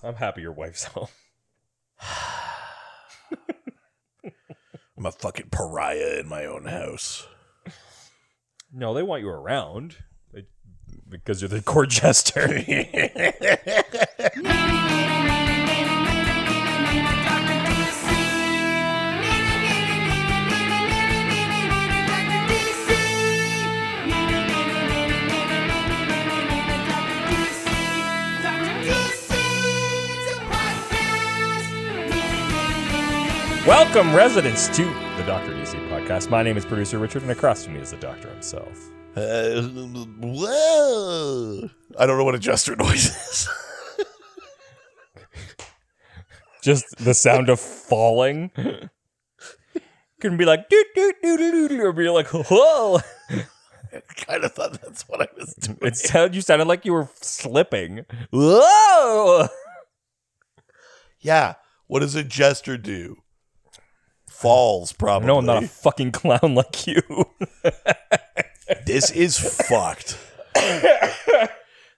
I'm happy your wife's home. I'm a fucking pariah in my own house. No, they want you around because you're the court jester. Welcome, residents, to the Dr. DC podcast. My name is producer Richard, and across from me is the doctor himself. Whoa. I don't know what a jester noise is. Just the sound of falling. Can be like, doot, doot, doot, doot, doot, or be like, whoa. I kind of thought that's what I was doing. You sounded like you were slipping. Whoa. Yeah. What does a jester do? Falls, probably. No, I'm not a fucking clown like you. This is fucked.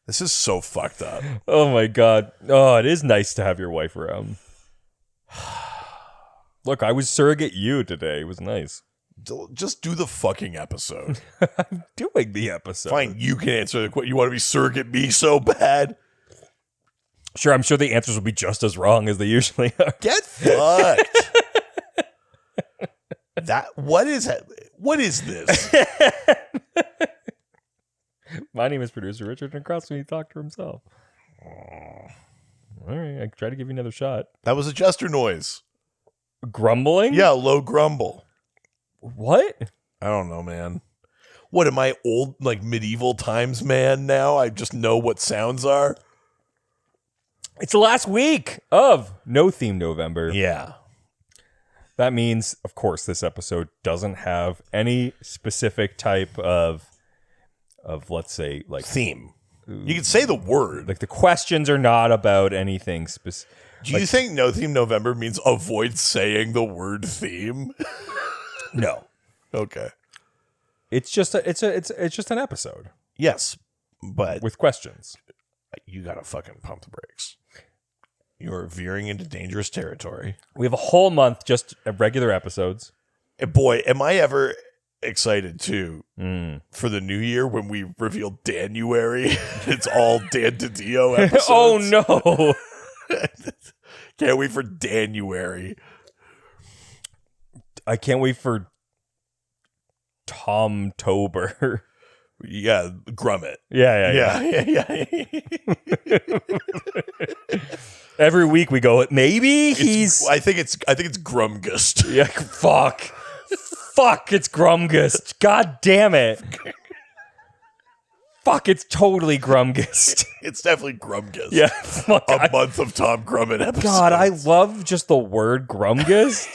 This is so fucked up. Oh my god. Oh, it is nice to have your wife around. Look, I was surrogate you today. It was nice. Just do the fucking episode. I'm doing the episode. Fine, you can answer the question. You want to be surrogate me so bad? Sure, I'm sure the answers will be just as wrong as they usually are. Get fucked. What is this? My name is producer Richard, and across from me, Doctor himself. All right, I try to give you another shot. That was a jester noise. Grumbling? Yeah, low grumble. What? I don't know, man. What am I, old, like medieval times man now? I just know what sounds are? It's the last week of No Theme November. Yeah. That means, of course, this episode doesn't have any specific type of let's say, like... theme. You can say the word. Like, the questions are not about anything specific. Do you think No Theme November means avoid saying the word theme? No. Okay. It's just an episode. Yes, but... with questions. You gotta fucking pump the brakes. You're veering into dangerous territory. We have a whole month just of regular episodes. And boy, am I ever excited too for the new year when we reveal Danuary. It's all Dan DiDio episodes. Oh no. Can't wait for Danuary. I can't wait for Tom-tober. Yeah, Grummet. Yeah. Yeah. Every week we go, maybe he's... I think it's Grumgust. Yeah, fuck, it's Grumgust. God damn it. Fuck, it's totally Grumgust. It's definitely Grumgust. Yeah, fuck. A month of Tom Grummet episodes. God, I love just the word Grumgust.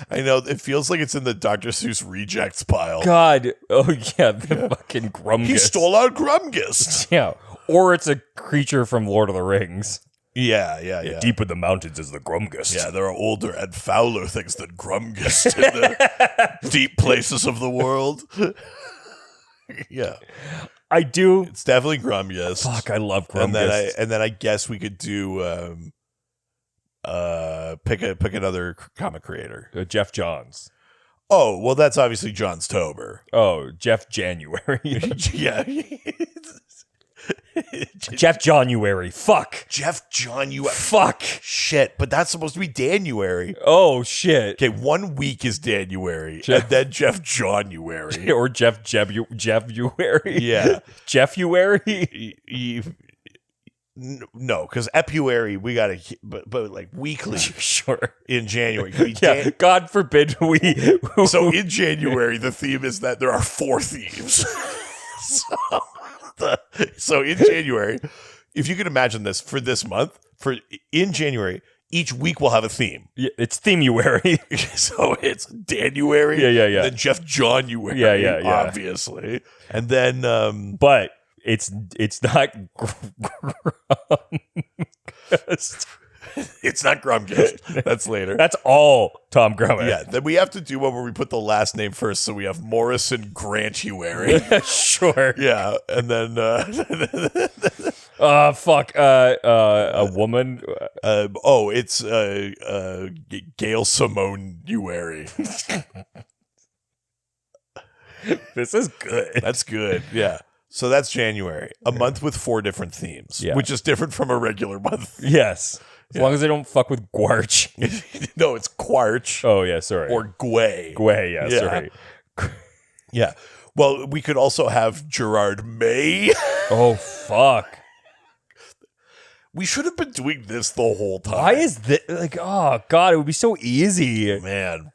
I know, it feels like it's in the Dr. Seuss rejects pile. God, oh yeah, fucking Grumgust. He stole our Grumgust. Yeah, or it's a creature from Lord of the Rings. Yeah. Deep in the mountains is the Grumgust. Yeah, there are older and fouler things than Grumgust in the deep places of the world. Yeah. I do. It's definitely Grumgust. Fuck, I love Grumgust. And then I guess we could do pick another comic creator. Jeff Johns. Oh, well, that's obviously John Stober. Oh, Jeff January. Yeah. Jeff January. Fuck. Jeff January. Fuck. Shit, but that's supposed to be January. Oh, shit. Okay, 1 week is January, and then Jeff January. Or Jeff Jebuary. Yeah. Jeffuary? No, because Epuary, we got to, but like weekly. Sure. In January. Yeah, God forbid we... So in January, the theme is that there are 4 thieves. So in January, if you can imagine this for this month, in January, each week will have a theme. Yeah, it's Themeuary. So it's January. Yeah. And then Jeff January. Yeah. Obviously. And then... but it's not Grumgust. It's not Grumgust. That's later. That's all Tom Grummett. Yeah, then we have to do one where we put the last name first, so we have Morrison Grantuary. Sure. Yeah, and then Fuck. A woman. It's Gail Simone Uwary. This is good. That's good. Yeah. So that's January. A month with 4 different themes, Yeah. which is different from a regular month. Yes. As long as they don't fuck with Gwarch. No, it's Quarch Oh, yeah, sorry. or Gway. Gway, yeah, Yeah. sorry. Yeah. Well, we could also have Gerard May. Oh, fuck. We should have been doing this the whole time. Why is this? Like, oh, God, it would be so easy. Man.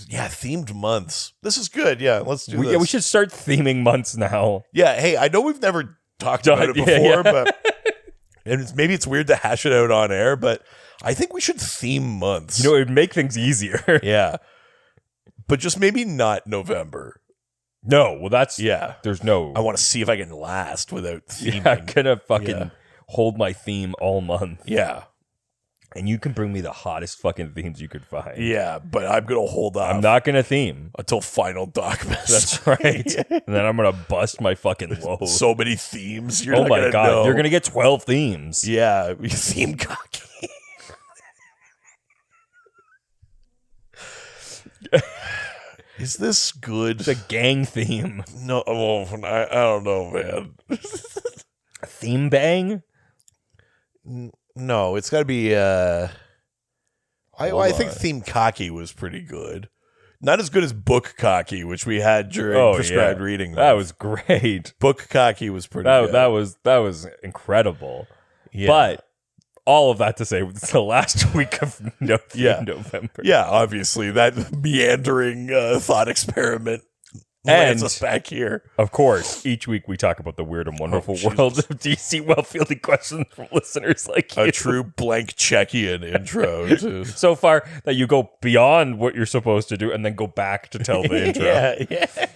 Yeah, themed months. This is good. Yeah, let's do this. Yeah, we should start theming months now. Yeah, hey, I know we've never talked about it before, but maybe it's weird to hash it out on air, but I think we should theme months. You know, it would make things easier. Yeah. But just maybe not November. No, well, that's... Yeah. There's no... I want to see if I can last without theming. Yeah, I'm gonna fucking Yeah. hold my theme all month. Yeah. And you can bring me the hottest fucking themes you could find. Yeah, but I'm going to hold off I'm not gonna theme. until Final Dogmas. That's right. And then I'm gonna bust my fucking load. So many themes. You're Oh not my gonna God. know. You're gonna get 12 themes. Yeah, we theme cocky. Is this good? The gang theme. No, I don't know, man. Theme bang? No, it's got to be. I Hold think on. theme cocky was pretty good. Not as good as book cocky, which we had during Oh, prescribed yeah. reading. That was great. book cocky was pretty That, good. that was incredible. Yeah. But all of that to say, it's the last week of November. Yeah, obviously that meandering thought experiment lands us back here. Of course, each week we talk about the weird and wonderful Jesus. world of DC well-fielded questions from listeners like you. A true blank Czechian intro. To, So far that you go beyond what you're supposed to do and then go back to tell the intro. yeah.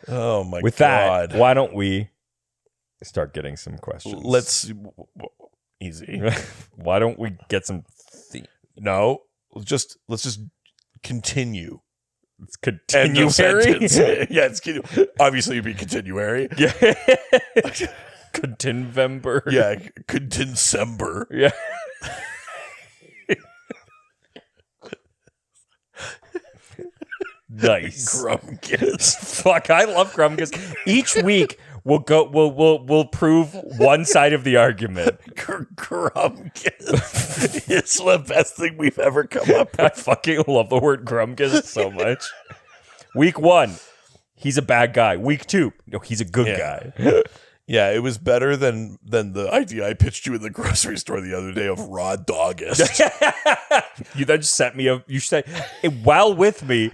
Oh my With God. that, why don't we start getting some questions? Let's easy. Why don't we get some? No, let's just continue. It's End of continuary. sentence. Yeah, it's obviously it'd be continuary. Yeah. Continvember. Yeah, Contincember. Yeah. Nice. Grumgus. Fuck, I love Grumgus. Each week we'll prove one side of the argument. Grumgus. It's the best thing we've ever come up with. I fucking love the word Grumgus so much. Week 1, he's a bad guy. Week 2, no, he's a good guy. Yeah, it was better than the idea I pitched you in the grocery store the other day of raw doggist. You then sent me you said while with me,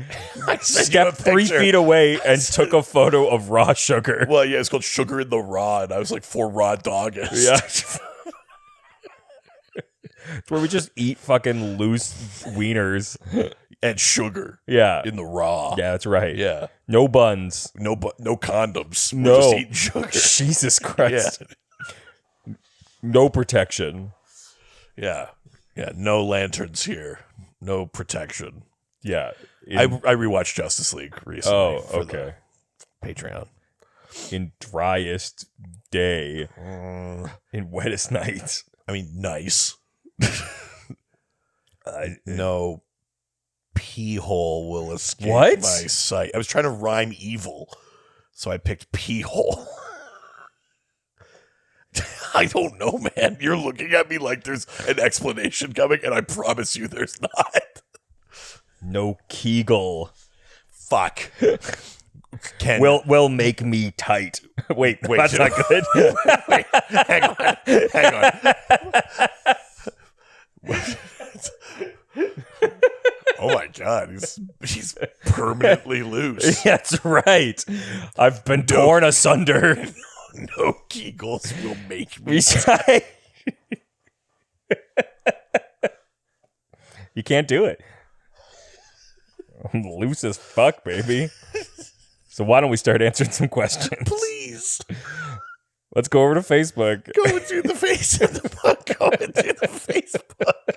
I sent you a stepped 3 picture. feet away and took a photo of raw sugar. Well, yeah, it's called Sugar in the Raw, and I was like, for raw doggist. Yeah. It's where we just eat fucking loose wieners. And sugar Yeah. in the raw. Yeah, that's right. Yeah. No buns. No condoms. No. We're just eating sugar. Jesus Yeah. Christ. No protection. Yeah. Yeah. No lanterns here. No protection. Yeah. I rewatched Justice League recently. Oh, for the okay. Patreon. In driest day. In wettest night. I mean, nice. No pee hole will escape What? my sight. I was trying to rhyme evil, so I picked pee hole. I don't know, man. You're looking at me like there's an explanation coming, and I promise you there's not. No Kegel. Fuck. Ken, Will make me tight. Wait, that's not good. wait, hang on. Oh my God, he's permanently loose. That's right. I've been torn asunder. No Kegels will make me. We say you can't do it. I'm loose as fuck, baby. So why don't we start answering some questions? Please Let's go over to Facebook. go into the face of the book. Go into the Facebook.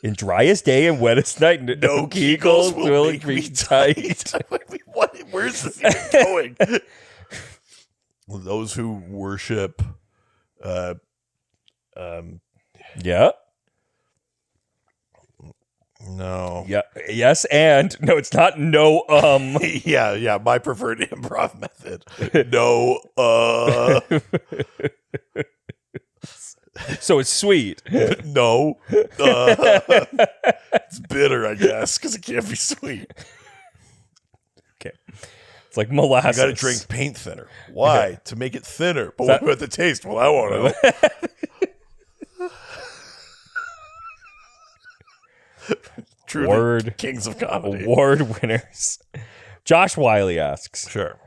In driest day and wettest night, no kegels will make me tight. What? Where's this even going? Those who worship, Yeah. no. Yeah. Yes, and no, it's not. No. Yeah. My preferred improv method. No. So it's sweet. No. It's bitter, I guess, because it can't be sweet. Okay. It's like molasses. You got to drink paint thinner. Why? Okay. To make it thinner. But what about the taste? Well, I want to know. Truly, Word. kings of comedy. Award winners. Josh Wiley asks, Sure.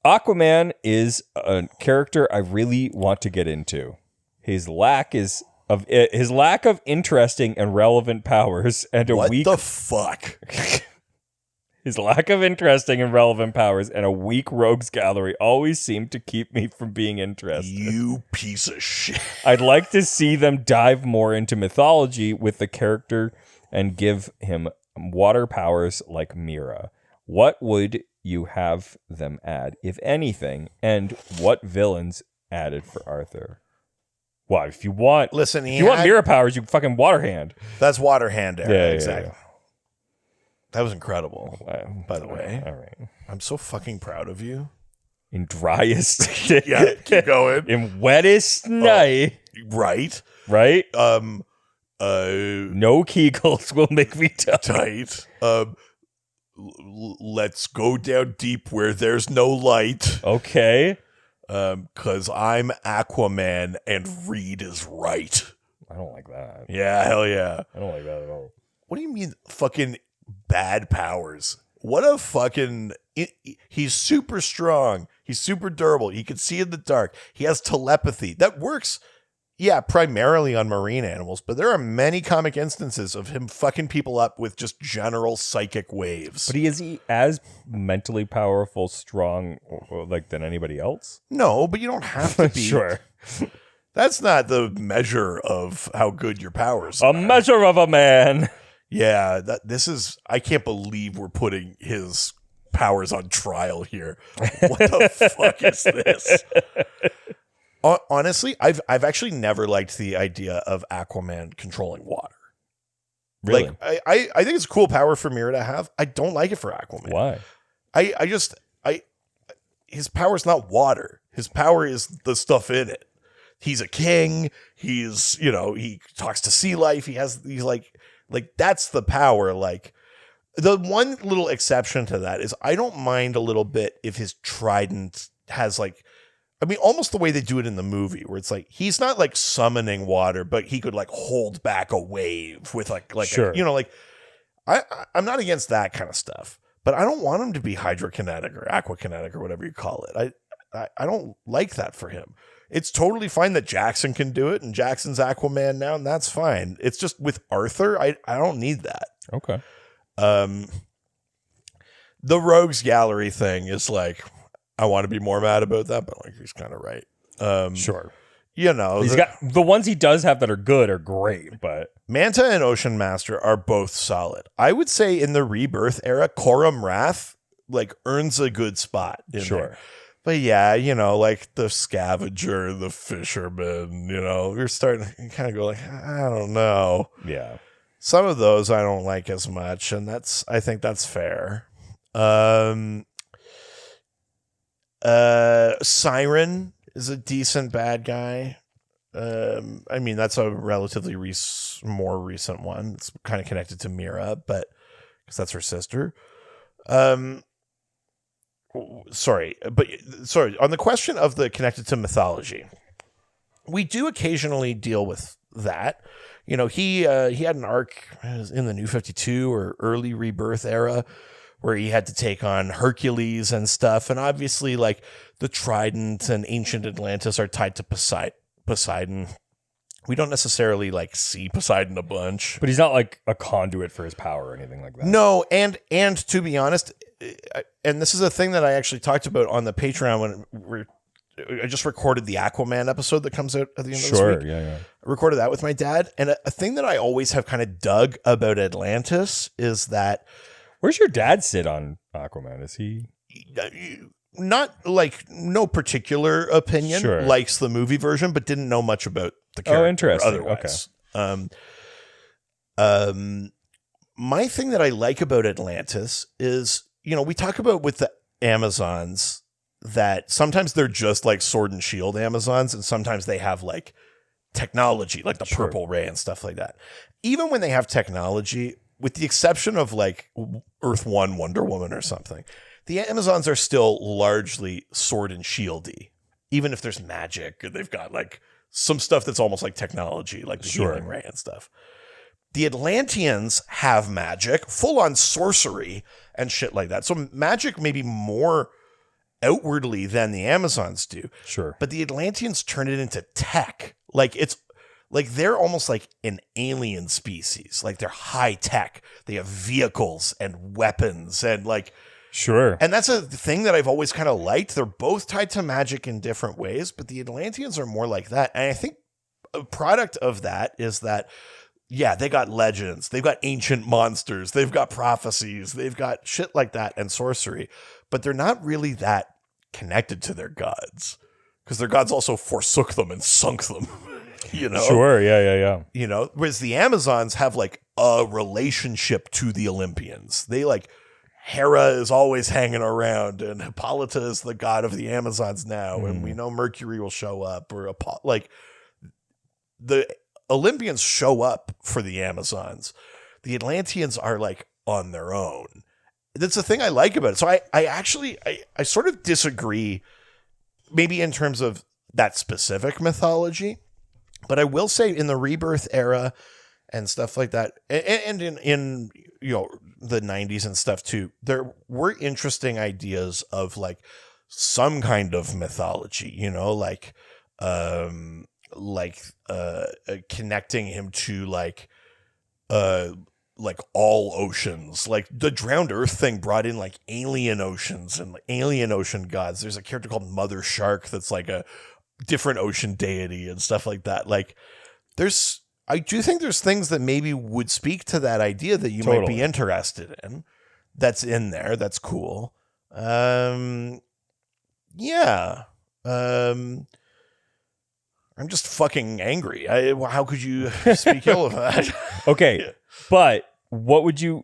Aquaman is a character I really want to get into. His lack of interesting and relevant powers and a What weak the fuck? his lack of interesting and relevant powers and a weak rogues gallery always seem to keep me from being interested. You piece of shit. I'd like to see them dive more into mythology with the character and give him water powers like Mira. What would you have them add, if anything, and what villains added for Arthur? Well, if you want, Listen, if you want Mira powers, you fucking water hand. That's water hand era. Yeah, exactly. yeah. That was incredible. By the way, All right. I'm so fucking proud of you. In driest, Yeah, keep going. in wettest night, Right. right? No No kegels will make me tight. Let's go down deep where there's no light. Okay. Cause I'm Aquaman and Reed is right. I don't like that. Yeah, hell yeah. I don't like that at all. What do you mean fucking bad powers? What a fucking... He's super strong. He's super durable. He can see in the dark. He has telepathy. That works, yeah, primarily on marine animals, but there are many comic instances of him fucking people up with just general psychic waves. But is he as mentally powerful, strong, like than anybody else? No, but you don't have to be. Sure. That's not the measure of how good your powers A are. measure of a man. Yeah, this is... I can't believe we're putting his powers on trial here. What the fuck is this? Honestly, I've actually never liked the idea of Aquaman controlling water. Really? Like, I think it's a cool power for Mira to have. I don't like it for Aquaman. Why? His power's not water. His power is the stuff in it. He's a king. He's, he talks to sea life. He's like that's the power. Like, the one little exception to that is I don't mind a little bit if his trident has almost the way they do it in the movie, where it's like he's not like summoning water, but he could like hold back a wave with Sure. I'm not against that kind of stuff, but I don't want him to be hydrokinetic or aquakinetic or whatever you call it. I don't like that for him. It's totally fine that Jackson can do it, and Jackson's Aquaman now, and that's fine. It's just with Arthur, I don't need that. Okay. The Rogues Gallery thing is like, I want to be more mad about that, but like he's kind of right. Sure. He's got the ones he does have that are good are great, but Manta and Ocean Master are both solid. I would say in the Rebirth era, Coram Wrath earns a good spot. There. But yeah, like the Scavenger, the Fisherman, you're starting to kind of go like, I don't know. yeah. Some of those I don't like as much, and I think that's fair. Siren is a decent bad guy. That's a relatively more recent one. It's kind of connected to Mira, but because that's her sister. Sorry. On the question of the connected to mythology, we do occasionally deal with that. He had an arc in the New 52 or early Rebirth era where he had to take on Hercules and stuff. And obviously, the Trident and ancient Atlantis are tied to Poseidon. We don't necessarily see Poseidon a bunch. But he's not like a conduit for his power or anything like that. No, and to be honest, and this is a thing that I actually talked about on the Patreon when we're I just recorded the Aquaman episode that comes out at the end of this Sure. week. Yeah. I recorded that with my dad. And a thing that I always have kind of dug about Atlantis is that Where's your dad sit on Aquaman? Is he? not like no particular opinion, Sure. likes the movie version, but didn't know much about the character. Interesting. Otherwise. My thing that I like about Atlantis is, we talk about with the Amazons that sometimes they're just like sword and shield Amazons, and sometimes they have like technology, like the Sure. purple ray and stuff like that. Even when they have technology, with the exception of like Earth One, Wonder Woman or something, the Amazons are still largely sword and shieldy. Even if there's magic, they've got like some stuff that's almost like technology, like the Sure. healing ray and stuff. The Atlanteans have magic, full on sorcery and shit like that. So magic maybe more outwardly than the Amazons do. Sure. But the Atlanteans turn it into tech. Like it's like they're almost like an alien species. Like they're high tech. They have vehicles and weapons and like, Sure. and that's a thing that I've always kind of liked. They're both tied to magic in different ways, but the Atlanteans are more like that. And I think a product of that is that, yeah, they got legends. They've got ancient monsters. They've got prophecies. They've got shit like that and sorcery, but they're not really that connected to their gods because their gods also forsook them and sunk them, Sure. Yeah. whereas the Amazons have like a relationship to the Olympians. They like Hera is always hanging around and Hippolyta is the god of the Amazons now. And we know Mercury will show up or like the Olympians show up for the Amazons. The Atlanteans are like on their own. That's the thing I like about it. So I sort of disagree maybe in terms of that specific mythology, but I will say in the Rebirth era and stuff like that, and in the 90s and stuff too, there were interesting ideas of like some kind of mythology, connecting him to like all oceans. Like the Drowned Earth thing brought in like alien oceans and like alien ocean gods. There's a character called Mother Shark that's like a different ocean deity and stuff like that. Like I do think there's things that maybe would speak to that idea that you might Totally. be interested in. That's in there. That's cool. Yeah. I'm just fucking angry. How could you speak ill of that? Okay, but what would you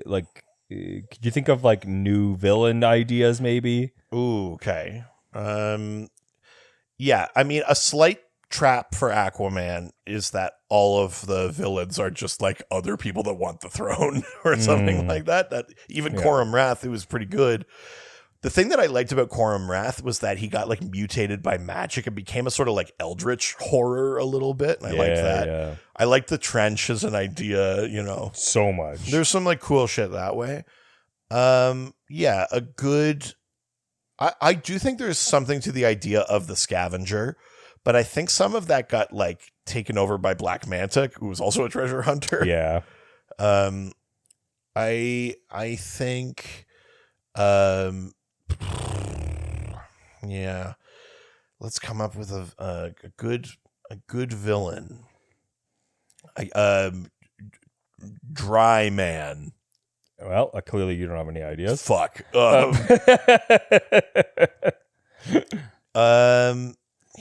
like? Could you think of like new villain ideas, maybe? Ooh, okay. Yeah, I mean, a slight trap for Aquaman is that all of the villains are just like other people that want the throne or something like that. That even Coram Wrath, who was pretty good. The thing that I liked about Coram Wrath was that he got like mutated by magic and became a sort of like eldritch horror a little bit. And I liked that. Yeah. I liked the trench as an idea, So much. There's some like cool shit that way. Yeah, a good. I do think there's something to the idea of the scavenger, but I think some of that got like taken over by Black Manta, who was also a treasure hunter. Yeah. I think, yeah, let's come up with a good villain. Dry Man. Well, clearly you don't have any ideas. Fuck.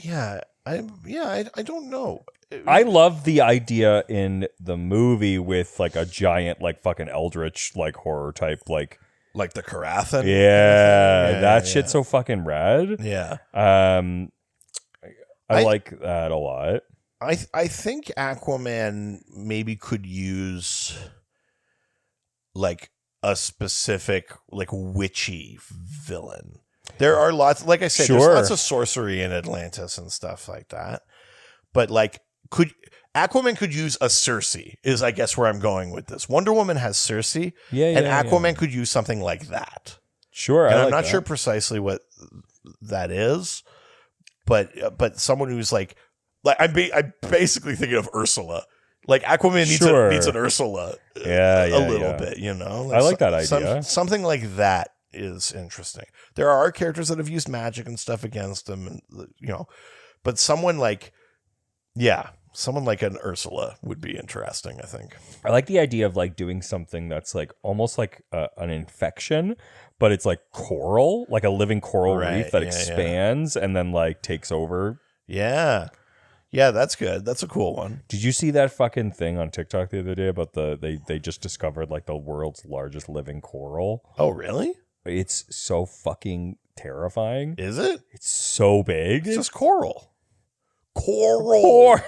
Yeah, I don't know. I love the idea in the movie with like a giant, like fucking eldritch, like horror type, like the Karathan. yeah, that shit's so fucking rad. Yeah. I I- like that a lot. I think Aquaman maybe could use like a specific like witchy villain. There are lots, like I said, Sure. there's lots of sorcery in Atlantis and stuff like that. But like, Aquaman could use a Circe is I guess where I'm going with this. Wonder Woman has Circe, and Aquaman could use something like that. Sure, And I I'm like not that. sure precisely what that is, but someone who's like I'm basically thinking of Ursula. Like Aquaman Sure. needs an Ursula, Yeah, a little bit, I like that idea. something like that is interesting. There are characters that have used magic and stuff against them, and but someone like an Ursula would be interesting, I think. I like the idea of like doing something that's like almost like an infection, but it's like coral, like a living coral reef that expands and then like takes over. Yeah. Yeah, that's good. That's a cool one. Did you see that fucking thing on TikTok the other day about they just discovered like the world's largest living coral? Oh, really? It's so fucking terrifying. Is it? It's so big. It's just coral. Coral.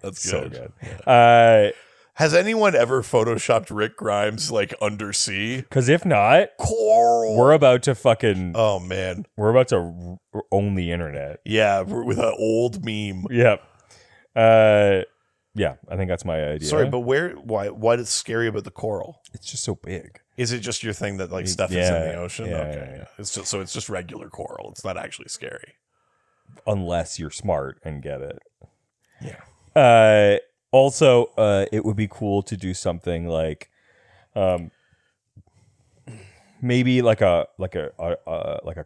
That's so good. Yeah. Has anyone ever photoshopped Rick Grimes like undersea? Because if not, coral. We're about to fucking. Oh man, we're about to own the internet. Yeah, with an old meme. Yep. Yeah, I think that's my idea. Sorry, but what is scary about the coral? It's just so big. Is it just your thing that like stuff is in the ocean? Yeah, okay. Yeah. It's just regular coral. It's not actually scary. Unless you're smart and get it. Yeah. Also, it would be cool to do something like, maybe like a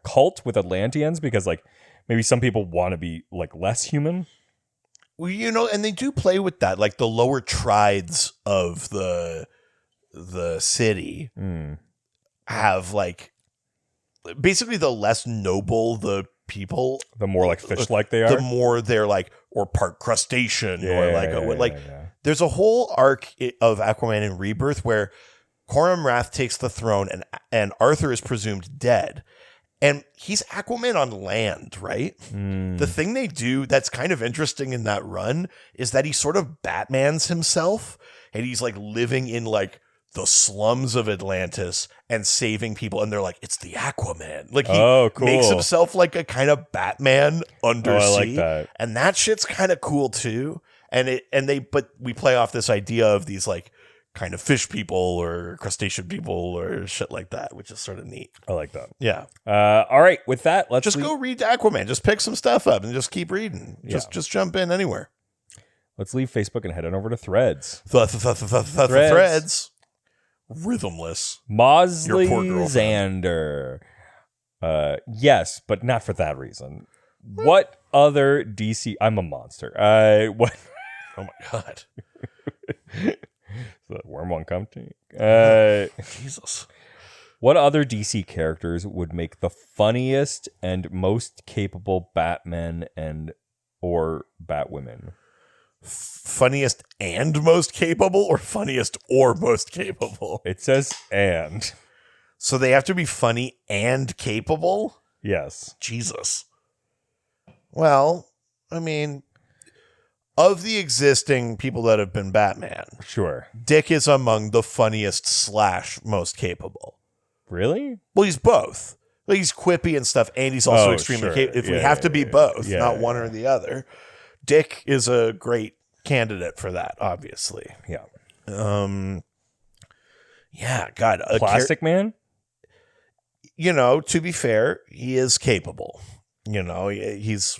cult with Atlanteans, because like maybe some people want to be like less human. Well, and they do play with that, like the lower trides of the city have like basically the less noble the people, the more like fish like they are, the more they're like, or part crustacean, there's a whole arc of Aquaman in Rebirth where Coram Wrath takes the throne and Arthur is presumed dead. And he's Aquaman on land, right? The thing they do that's kind of interesting in that run is that he sort of Batmans himself, and he's like living in like the slums of Atlantis and saving people. And they're like, it's the Aquaman. Like he makes himself like a kind of Batman undersea. I like that. And that shit's kind of cool too. But we play off this idea of these like kind of fish people or crustacean people or shit like that, which is sort of neat. I like that. Yeah. All right. With that, let's go read Aquaman. Just pick some stuff up and just keep reading. Just jump in anywhere. Let's leave Facebook and head on over to Threads. Threads. Rhythmless. Mosley Xander. Yes, but not for that reason. What other DC? I'm a monster. What? Oh my god. The worm won't come to me. Jesus. What other DC characters would make the funniest and most capable Batmen or Batwomen? Funniest and most capable, or funniest or most capable? It says and. So they have to be funny and capable? Yes. Jesus. Well, I mean, of the existing people that have been Batman, sure, Dick is among the funniest / most capable. Really? Well, he's both. Like, he's quippy and stuff, and he's also extremely capable. If we have to be both, not one or the other, Dick is a great candidate for that, obviously. Yeah. Yeah, God. Plastic Man? To be fair, he is capable. He's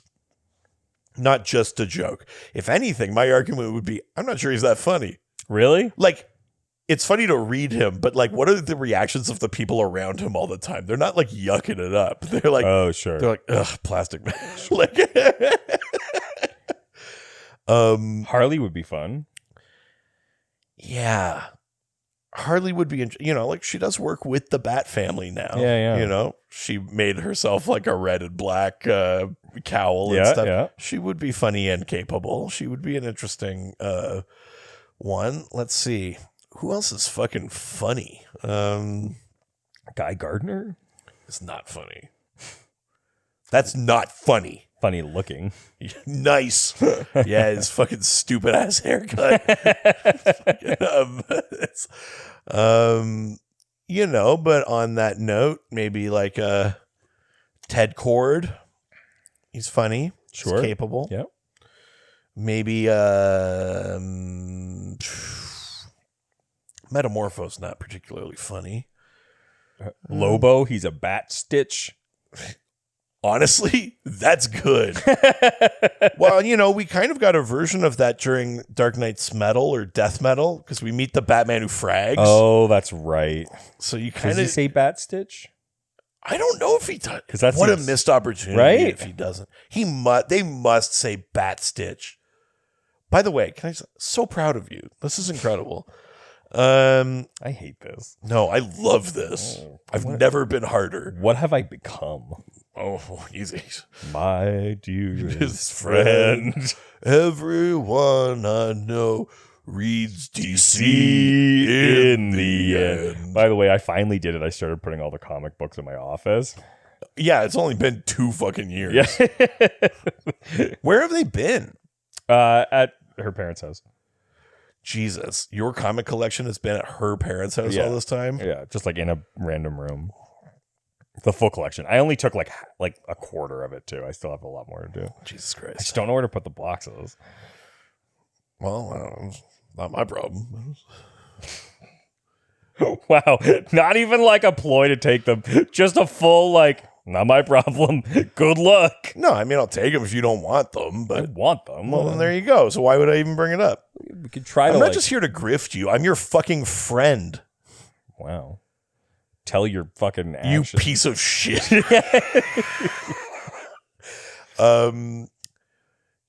not just a joke. If anything, my argument would be, I'm not sure he's that funny. Really? Like, it's funny to read him, but like, what are the reactions of the people around him all the time? They're not like yucking it up. They're like, oh, sure. They're like, ugh, Plastic Man. Like, Harley would be fun. Yeah. Harley would be, like she does work with the Bat family now. Yeah. She made herself like a red and black cowl and stuff. Yeah. She would be funny and capable. She would be an interesting one. Let's see. Who else is fucking funny? Guy Gardner? It's not funny. That's not funny. Funny looking. Nice. Yeah, his fucking stupid ass haircut. But on that note, maybe like Ted Kord. He's funny. Sure. He's capable. Yep. Maybe Metamorpho's not particularly funny. Lobo, he's a bat stitch. Honestly, that's good. Well, we kind of got a version of that during Dark Knight's Metal or Death Metal because we meet the Batman who frags. Oh, that's right. So you Does kind he of say Bat Stitch? I don't know if he does. 'Cause that's what a his- missed opportunity right? if he doesn't. They must say Bat Stitch. By the way, so proud of you. This is incredible. I hate this. No, I love this. I've never been harder. What have I become? Oh, easy. My dearest His friend. friend. Everyone I know reads DC See in the end. By the way, I finally did it. I started putting all the comic books in my office. Yeah, it's only been 2 fucking years. Yeah. Where have they been? At her parents' house. Jesus, your comic collection has been at her parents' house Yeah. all this time? Yeah, just like in a random room. The full collection. I only took like a quarter of it too. I still have a lot more to do. Jesus I Christ. just don't know where to put the boxes. Well, I don't know. It's not my problem. Wow. Not even like a ploy to take them. Just a full not my problem. Good luck. No, I mean, I'll take them if you don't want them, I but want them. well, then there you go. So why would I even bring it up? We could try I'm to not just here to grift you. I'm your fucking friend. wow. Tell your fucking You action. piece of shit.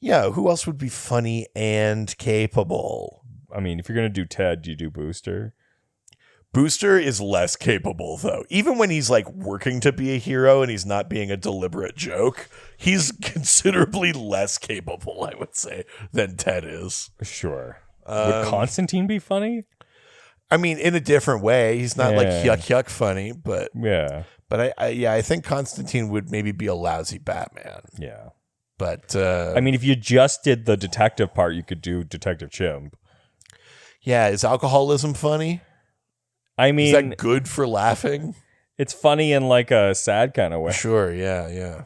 Yeah, who else would be funny and capable? I mean, if you're gonna do Ted, do you do Booster? Booster is less capable, though. Even when he's like working to be a hero and he's not being a deliberate joke, he's considerably less capable, I would say, than Ted is. Sure. Would Constantine be funny? I mean, in a different way. He's not like Yeah. yuck funny, but Yeah. I think Constantine would maybe be a lousy Batman. Yeah. But I mean, if you just did the detective part, you could do Detective Chimp. yeah, is alcoholism funny? I Is mean, that good for laughing? it's funny in like a sad kind of way. Sure, yeah.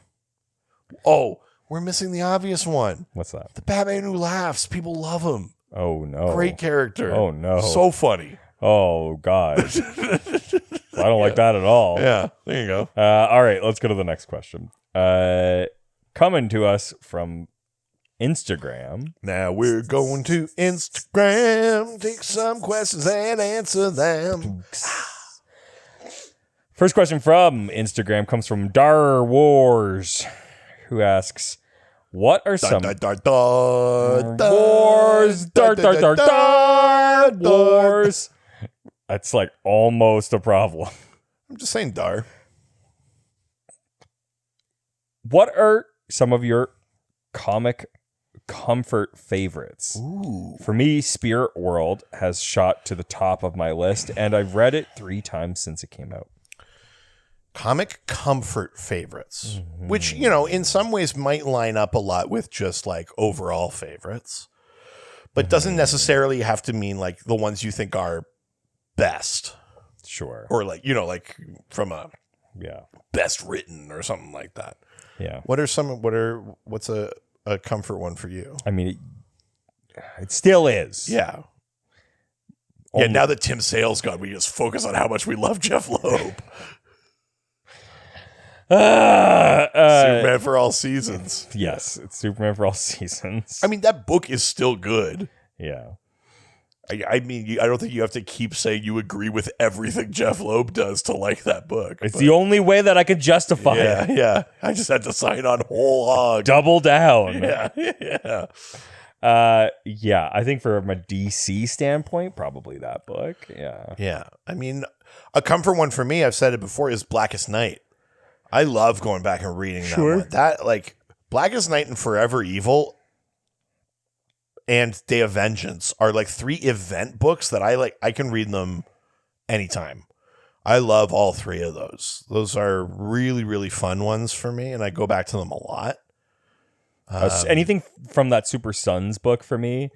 Oh, we're missing the obvious one. What's that? The Batman who laughs. People love him. Oh no. Great character. Oh, no. So funny. Oh God. I don't like that at all. Yeah, there you go. All right, let's go to the next question. Coming to us from Instagram. Now we're going to Instagram. Take some questions and answer them. First question from Instagram comes from Dar Wars, who asks, "What are some Wars? Dar Wars?" That's like almost a problem. I'm just saying, Dar. What are some of your comic comfort favorites? Ooh. For me, Spirit World has shot to the top of my list, and I've read it 3 times since it came out. Comic comfort favorites, which, in some ways might line up a lot with just like overall favorites, but doesn't necessarily have to mean like the ones you think are best Sure. or like, from a Yeah. best written or something like that. Yeah. What's a comfort one for you? I mean, it still is. Yeah. Only- Yeah, now that Tim Sale's gone, we just focus on how much we love Jeff Loeb. Superman for all seasons. Yes, it's Superman for all seasons. I mean, that book is still good. Yeah. I mean, I don't think you have to keep saying you agree with everything Jeff Loeb does to like that book. It's the only way that I could justify yeah, it. yeah. I just had to sign on whole hog. Double down. Yeah, yeah. Yeah, I think from a DC standpoint, probably that book. Yeah. Yeah. I mean, a comfort one for me, I've said it before, is Blackest Night. I love going back and reading that one. That, like, Blackest Night and Forever Evil and Day of Vengeance are like 3 event books that I can read them anytime. I love all 3 of those. Those are really, really fun ones for me, and I go back to them a lot. Anything from that Super Sons book for me,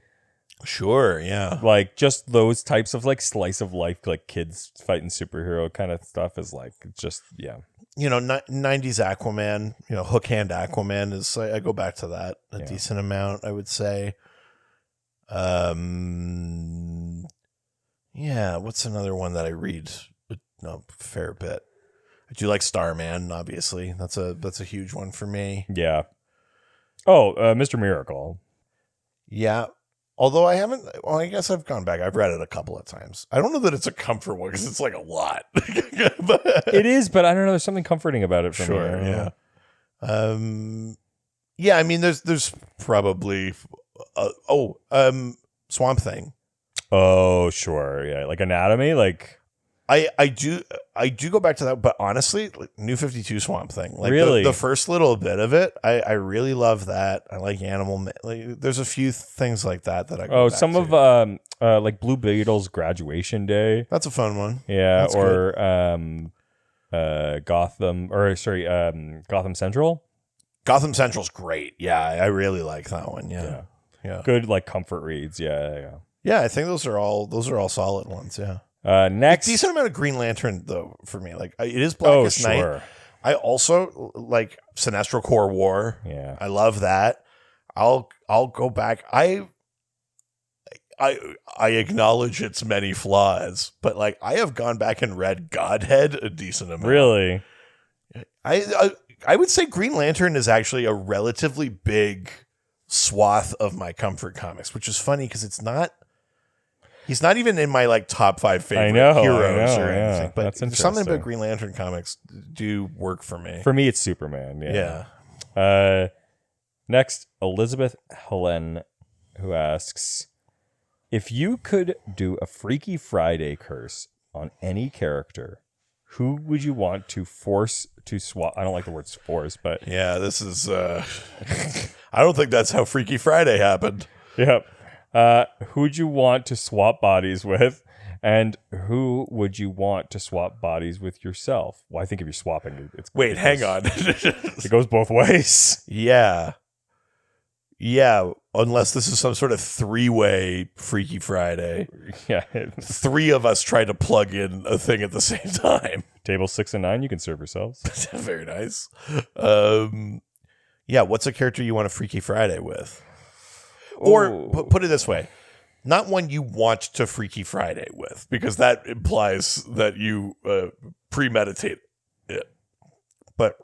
Sure, yeah. like just those types of like slice of life, like kids fighting superhero kind of stuff is like just, yeah. 90s Aquaman, Hook Hand Aquaman is, I go back to that a decent amount, I would say. Yeah, what's another one that I read a fair bit? I do like Starman, obviously. That's a huge one for me. Yeah. Oh, Mr. Miracle. Yeah. Although I haven't, well, I guess I've gone back. I've read it a couple of times. I don't know that it's a comfort one because it's like a lot. It is, but I don't know. There's something comforting about it for Sure, me. yeah. Yeah, I mean, there's probably, Swamp Thing. Oh, sure. Yeah. Like Anatomy. Like, I do go back to that, but honestly, like, New 52 Swamp Thing, like Really? the first little bit of it, I really love that. I like like there's a few things like that I go back some to. of like Blue Beetle's Graduation Day. That's a fun one. Yeah. That's Or Gotham Central. Gotham Central's great. Yeah, I really like that one. Yeah. Good like comfort reads. Yeah. Yeah, I think those are all solid ones. Yeah. Next, Decent amount of Green Lantern though for me. Like it is Blackest Night. I also like Sinestro Corps War. Yeah. I love that. I'll go back. I acknowledge its many flaws, but like I have gone back and read Godhead a decent amount. Really? I would say Green Lantern is actually a relatively big swath of my comfort comics, which is funny because he's not even in my like top 5 favorite heroes or anything. But that's something about Green Lantern comics do work for me. For me, it's Superman. Yeah. Next, Elizabeth Helen, who asks, if you could do a Freaky Friday curse on any character, who would you want to force to swap? I don't like the word force, but yeah, this is. I don't think that's how Freaky Friday happened. Yep. Who would you want to swap bodies with, and who would you want to swap bodies with yourself? Well, I think if you're swapping, hang on. It goes both ways. Yeah, unless this is some sort of 3-way Freaky Friday. Yeah. 3 of us try to plug in a thing at the same time. Table 6 and 9, you can serve yourselves. Very nice. Yeah, what's a character you want a Freaky Friday with? Or put it this way, not one you want to Freaky Friday with, because that implies that you premeditate it. But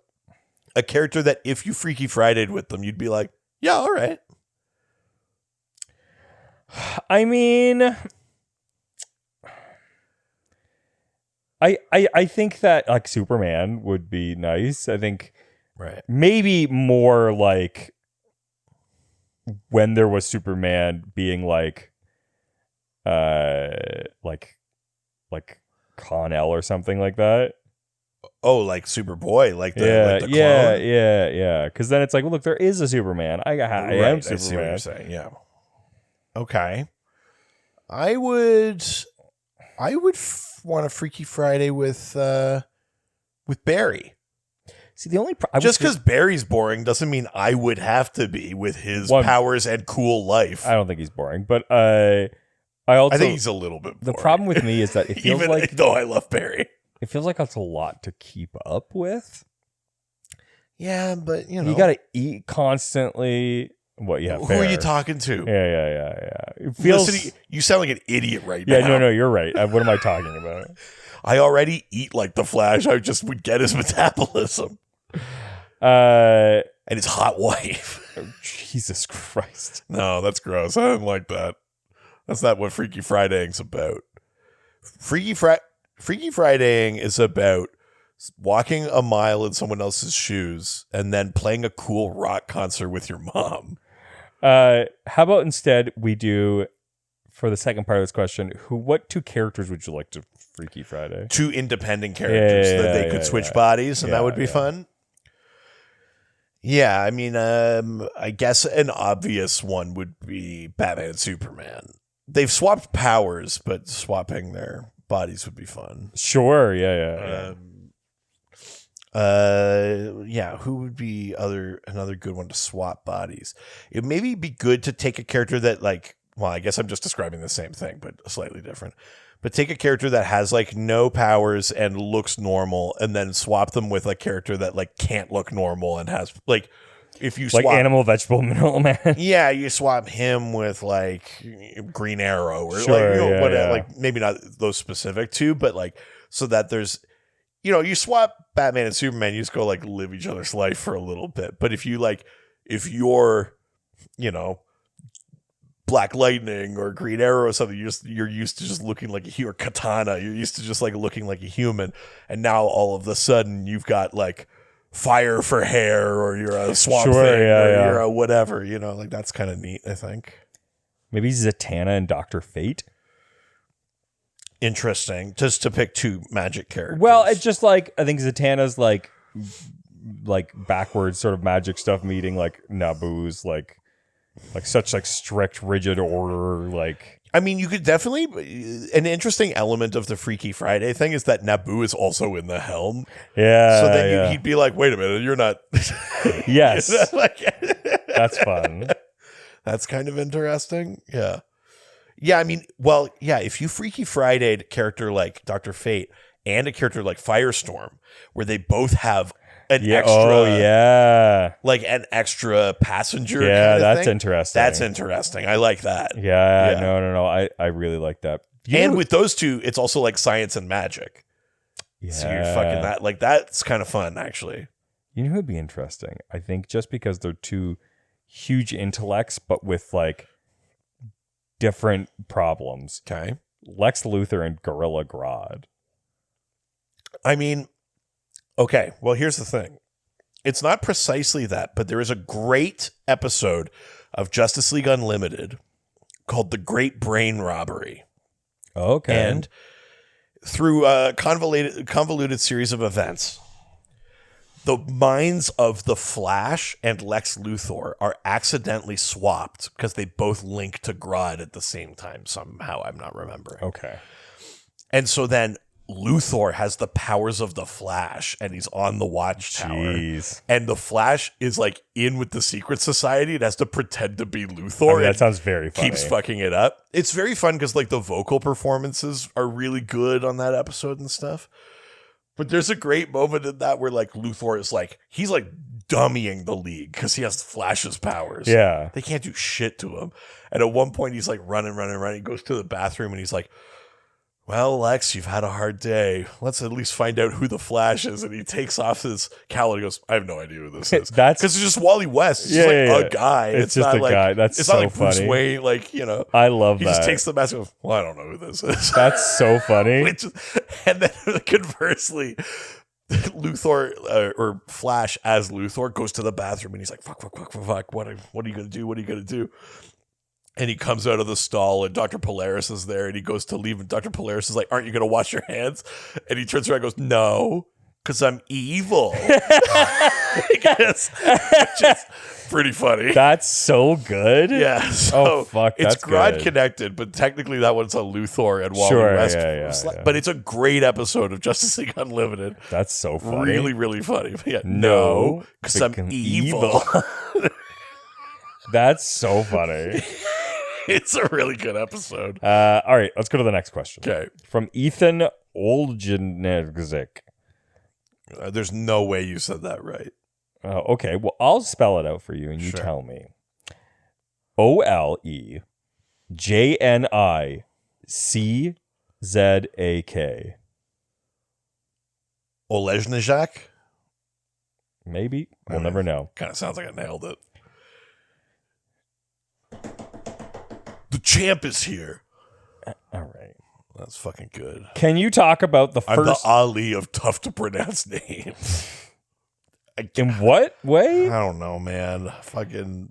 a character that if you Freaky Friday'd with them, you'd be like, yeah, all right. I mean, I think that like Superman would be nice. I think maybe more like when there was Superman being like Con-El or something like that. Oh, like Superboy, like the clone? Yeah. Because then it's like, well, look, there is a Superman. I am Superman. I see what you're saying. Yeah. Okay. I would want a Freaky Friday with Barry. See, the only just because Barry's boring doesn't mean I would have to be with his powers and cool life. I don't think he's boring, but I think he's a little bit boring. The problem with me is that it feels like, though I love Barry, it feels like that's a lot to keep up with. Yeah, but you got to eat constantly. What? Yeah. Who are you talking to? Yeah. It feels. Listen, you sound like an idiot right now. Yeah, no, you're right. What am I talking about? I already eat like the Flash. I just would get his metabolism. And his hot wife. Oh, Jesus Christ. No, that's gross. I don't like that. That's not what Freaky Fridaying's about. Freaky Fridaying is about walking a mile in someone else's shoes and then playing a cool rock concert with your mom. How about instead we do, for the second part of this question, what 2 characters would you like to Freaky Friday? 2 independent characters that they could switch bodies, and that would be fun. Yeah, I mean, I guess an obvious one would be Batman and Superman. They've swapped powers, but swapping their bodies would be fun. Sure, yeah. Who would be another good one to swap bodies? It maybe be good to take a character that I guess I'm just describing the same thing, but slightly different. But take a character that has like no powers and looks normal, and then swap them with a character that like can't look normal and has like, if you swap, like Animal, Vegetable, Mineral Man. Yeah, you swap him with like Green Arrow or sure, like maybe not those specific two, but like so that there's you swap Batman and Superman, you just go like live each other's life for a little bit. But if you're, Black Lightning or Green Arrow or something, you're used to just looking like or Katana, you're used to just like looking like a human. And now all of a sudden you've got like fire for hair, or you're a Swamp Thing, or you're a whatever, like that's kind of neat, I think. Maybe Zatanna and Dr. Fate. Interesting. Just to pick two magic characters. Well, it's just like, I think Zatanna's like backwards sort of magic stuff meeting like Naboo's like such like strict, rigid order. Like, I mean, you could definitely, an interesting element of the Freaky Friday thing is that Naboo is also in the helm. Yeah. So then he'd be like, wait a minute, you're not. Yes. That's fun. That's kind of interesting. Yeah. Yeah, I mean, well, yeah, if you Freaky Friday'd a character like Dr. Fate and a character like Firestorm, where they both have an extra, like an extra passenger. Yeah, kind of that's thing, interesting. That's interesting. I like that. Yeah. No. I really like that. And with those two, it's also like science and magic. Yeah. So you're fucking that. Like, that's kind of fun, actually. You know who'd be interesting? I think just because they're two huge intellects, but with like different problems. Okay. Lex Luthor and Gorilla Grodd. I mean, okay, well, here's the thing. It's not precisely that, but there is a great episode of Justice League Unlimited called The Great Brain Robbery. Okay. And through a convoluted series of events, the minds of the Flash and Lex Luthor are accidentally swapped because they both link to Grodd at the same time somehow. I'm not remembering. Okay. And so then Luthor has the powers of the Flash, and he's on the Watchtower. Jeez. And the Flash is like in with the Secret Society and has to pretend to be Luthor. That sounds very funny. Keeps fucking it up. It's very fun because like the vocal performances are really good on that episode and stuff. But there's a great moment in that where like Luthor is like, he's like dummying the League because he has Flash's powers. Yeah. They can't do shit to him. And at one point he's like running. He goes to the bathroom and he's like, well, Lex, you've had a hard day. Let's at least find out who the Flash is. And he takes off his cowl and he goes, I have no idea who this is. That's because it's just Wally West. It's just a guy. It's just not a like, guy. That's it's so not like Bruce funny. Wayne, like, I love he that. just takes the mask and goes, well, I don't know who this is. That's so funny. And then conversely, Luthor or Flash as Luthor goes to the bathroom and he's like, fuck. What are you going to do? What are you going to do? And he comes out of the stall and Dr. Polaris is there and he goes to leave and Dr. Polaris is like, aren't you going to wash your hands? And he turns around and goes, no, because I'm evil. Which is pretty funny. That's so good. Yeah. So fuck. It's That's Grodd good. connected, but technically that one's a Luthor and Wally Sure, West. yeah. But it's a great episode of Justice League Unlimited. That's so funny. Really, really funny. But yeah, No, because I'm evil. That's so funny. It's a really good episode. All right, let's go to the next question. Okay. From Ethan Oljanevzik. There's no way you said that right. Okay, well, I'll spell it out for you and you tell me. OLEJNICZAK. Olejnijak? Maybe. We'll never know. Kind of sounds like I nailed it. The champ is here. All right. That's fucking good. Can you talk about the I'm the first... Ali of tough to pronounce names. In what way? I don't know, man. Fucking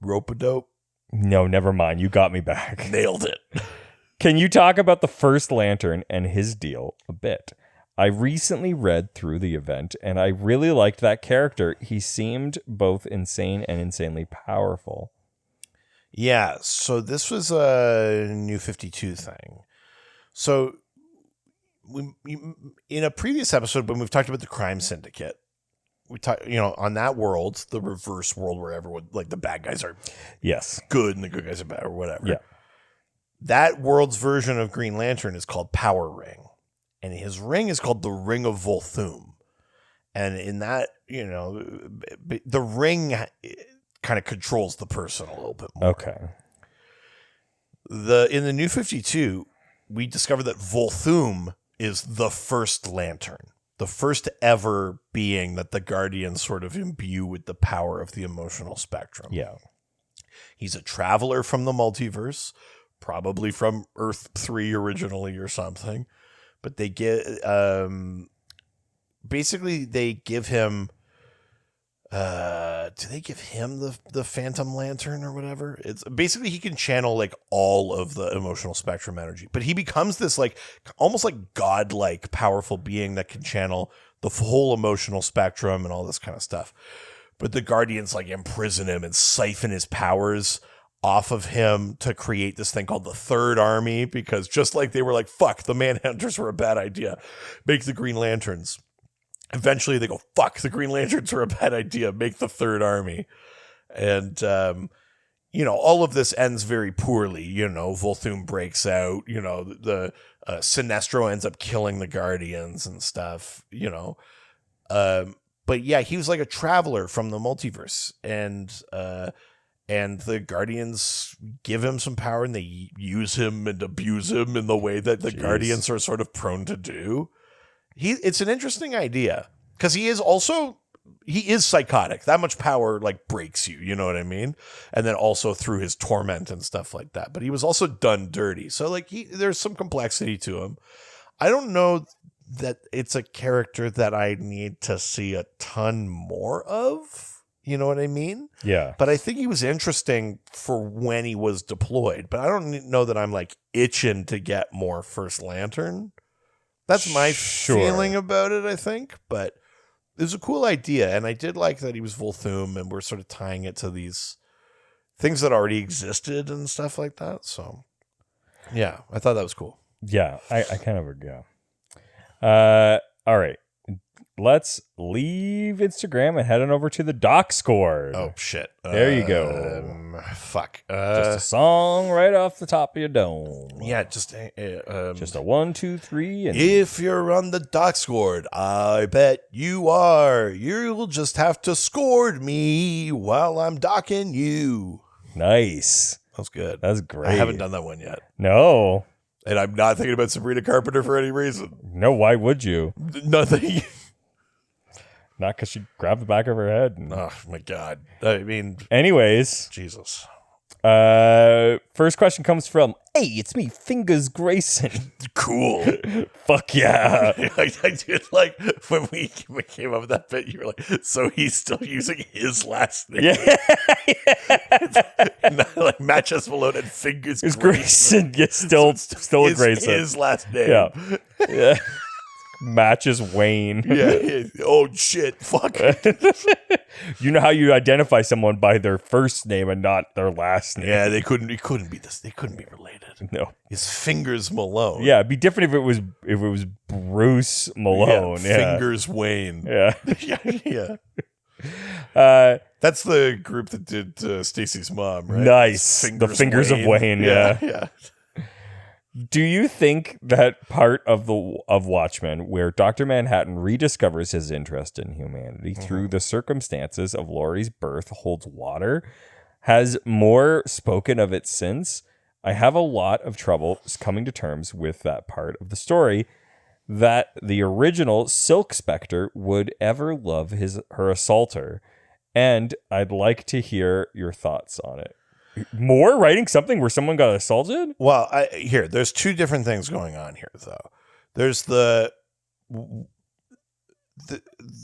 rope-a-dope. No, never mind. You got me back. Nailed it. Can you talk about the First Lantern and his deal a bit? I recently read through the event, and I really liked that character. He seemed both insane and insanely powerful. Yeah, so this was a New 52 thing. So in a previous episode, when we've talked about the crime syndicate, we talked, on that world, the reverse world where everyone, like the bad guys are good and the good guys are bad or whatever. Yeah. That world's version of Green Lantern is called Power Ring. And his ring is called the Ring of Volthoom. And in that, the ring kind of controls the person a little bit more. Okay. In the New 52, we discovered that Volthoom is the first Lantern, the first ever being that the Guardians sort of imbue with the power of the emotional spectrum. Yeah. He's a traveler from the multiverse, probably from Earth 3 originally or something. But they get basically they give him do they give him the Phantom Lantern or whatever? It's basically he can channel like all of the emotional spectrum energy, but he becomes this like almost like godlike powerful being that can channel the whole emotional spectrum and all this kind of stuff. But the Guardians like imprison him and siphon his powers off of him to create this thing called the Third Army, because just like they were like, fuck, the Manhunters were a bad idea, make the Green Lanterns. Eventually they go, fuck, the Green Lanterns are a bad idea, make the Third Army. And, all of this ends very poorly. Volthoom breaks out, the Sinestro ends up killing the Guardians and stuff, But yeah, he was like a traveler from the multiverse, and the Guardians give him some power, and they use him and abuse him in the way that the Guardians are sort of prone to do. It's an interesting idea because he is psychotic. That much power like breaks you, you know what I mean? And then also through his torment and stuff like that. But he was also done dirty, so like there's some complexity to him. I don't know that it's a character that I need to see a ton more of. You know what I mean? Yeah. But I think he was interesting for when he was deployed. But I don't know that I'm like itching to get more First Lantern. That's my feeling about it, I think. But it was a cool idea. And I did like that he was Volthoom and we're sort of tying it to these things that already existed and stuff like that. So, yeah, I thought that was cool. Yeah, I kind of agree. All right. Let's leave Instagram and head on over to the Doc Score. Oh, shit. There you go. Fuck. Just a song right off the top of your dome. Yeah, just a 1, 2, 3. And if you're on the Doc Scored, I bet you are. You'll just have to scored me while I'm docking you. Nice. That's good. That's great. I haven't done that one yet. No. And I'm not thinking about Sabrina Carpenter for any reason. No, why would you? Nothing. Not because she grabbed the back of her head. Oh, my God. I mean... Anyways. Jesus. First question comes from, hey, it's me, Fingers Grayson. Cool. Fuck yeah. I did like when we came up with that bit, you were like, so he's still using his last name. Yeah. Like Matches Malone and Fingers Grayson. Yeah, still a Grayson. His last name. Yeah. Matches Wayne. Yeah. Oh shit. Fuck. You know how you identify someone by their first name and not their last name. Yeah, they couldn't be this. They couldn't be related. No. His Fingers Malone. Yeah, it'd be different if it was Bruce Malone. Yeah. Fingers Wayne. Yeah. Yeah. That's the group that did Stacy's mom, right? Nice. The Fingers of Wayne. Yeah. Do you think that part of Watchmen, where Dr. Manhattan rediscovers his interest in humanity through the circumstances of Laurie's birth, holds water? Has more spoken of it since? I have a lot of trouble coming to terms with that part of the story, that the original Silk Spectre would ever love her assaulter, and I'd like to hear your thoughts on it. More writing something where someone got assaulted? Well, there's two different things going on here, though. There's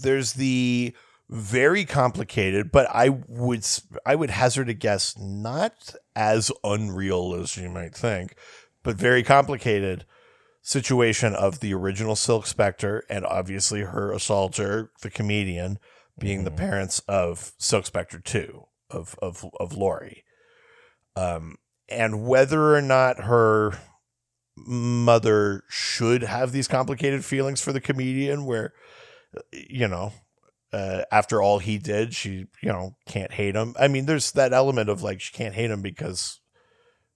there's the very complicated, but I would hazard a guess not as unreal as you might think, but very complicated situation of the original Silk Spectre and obviously her assaulter, the comedian, being the parents of Silk Spectre 2 of Laurie. And whether or not her mother should have these complicated feelings for the comedian where, after all he did, she, can't hate him. I mean, there's that element of like, she can't hate him because,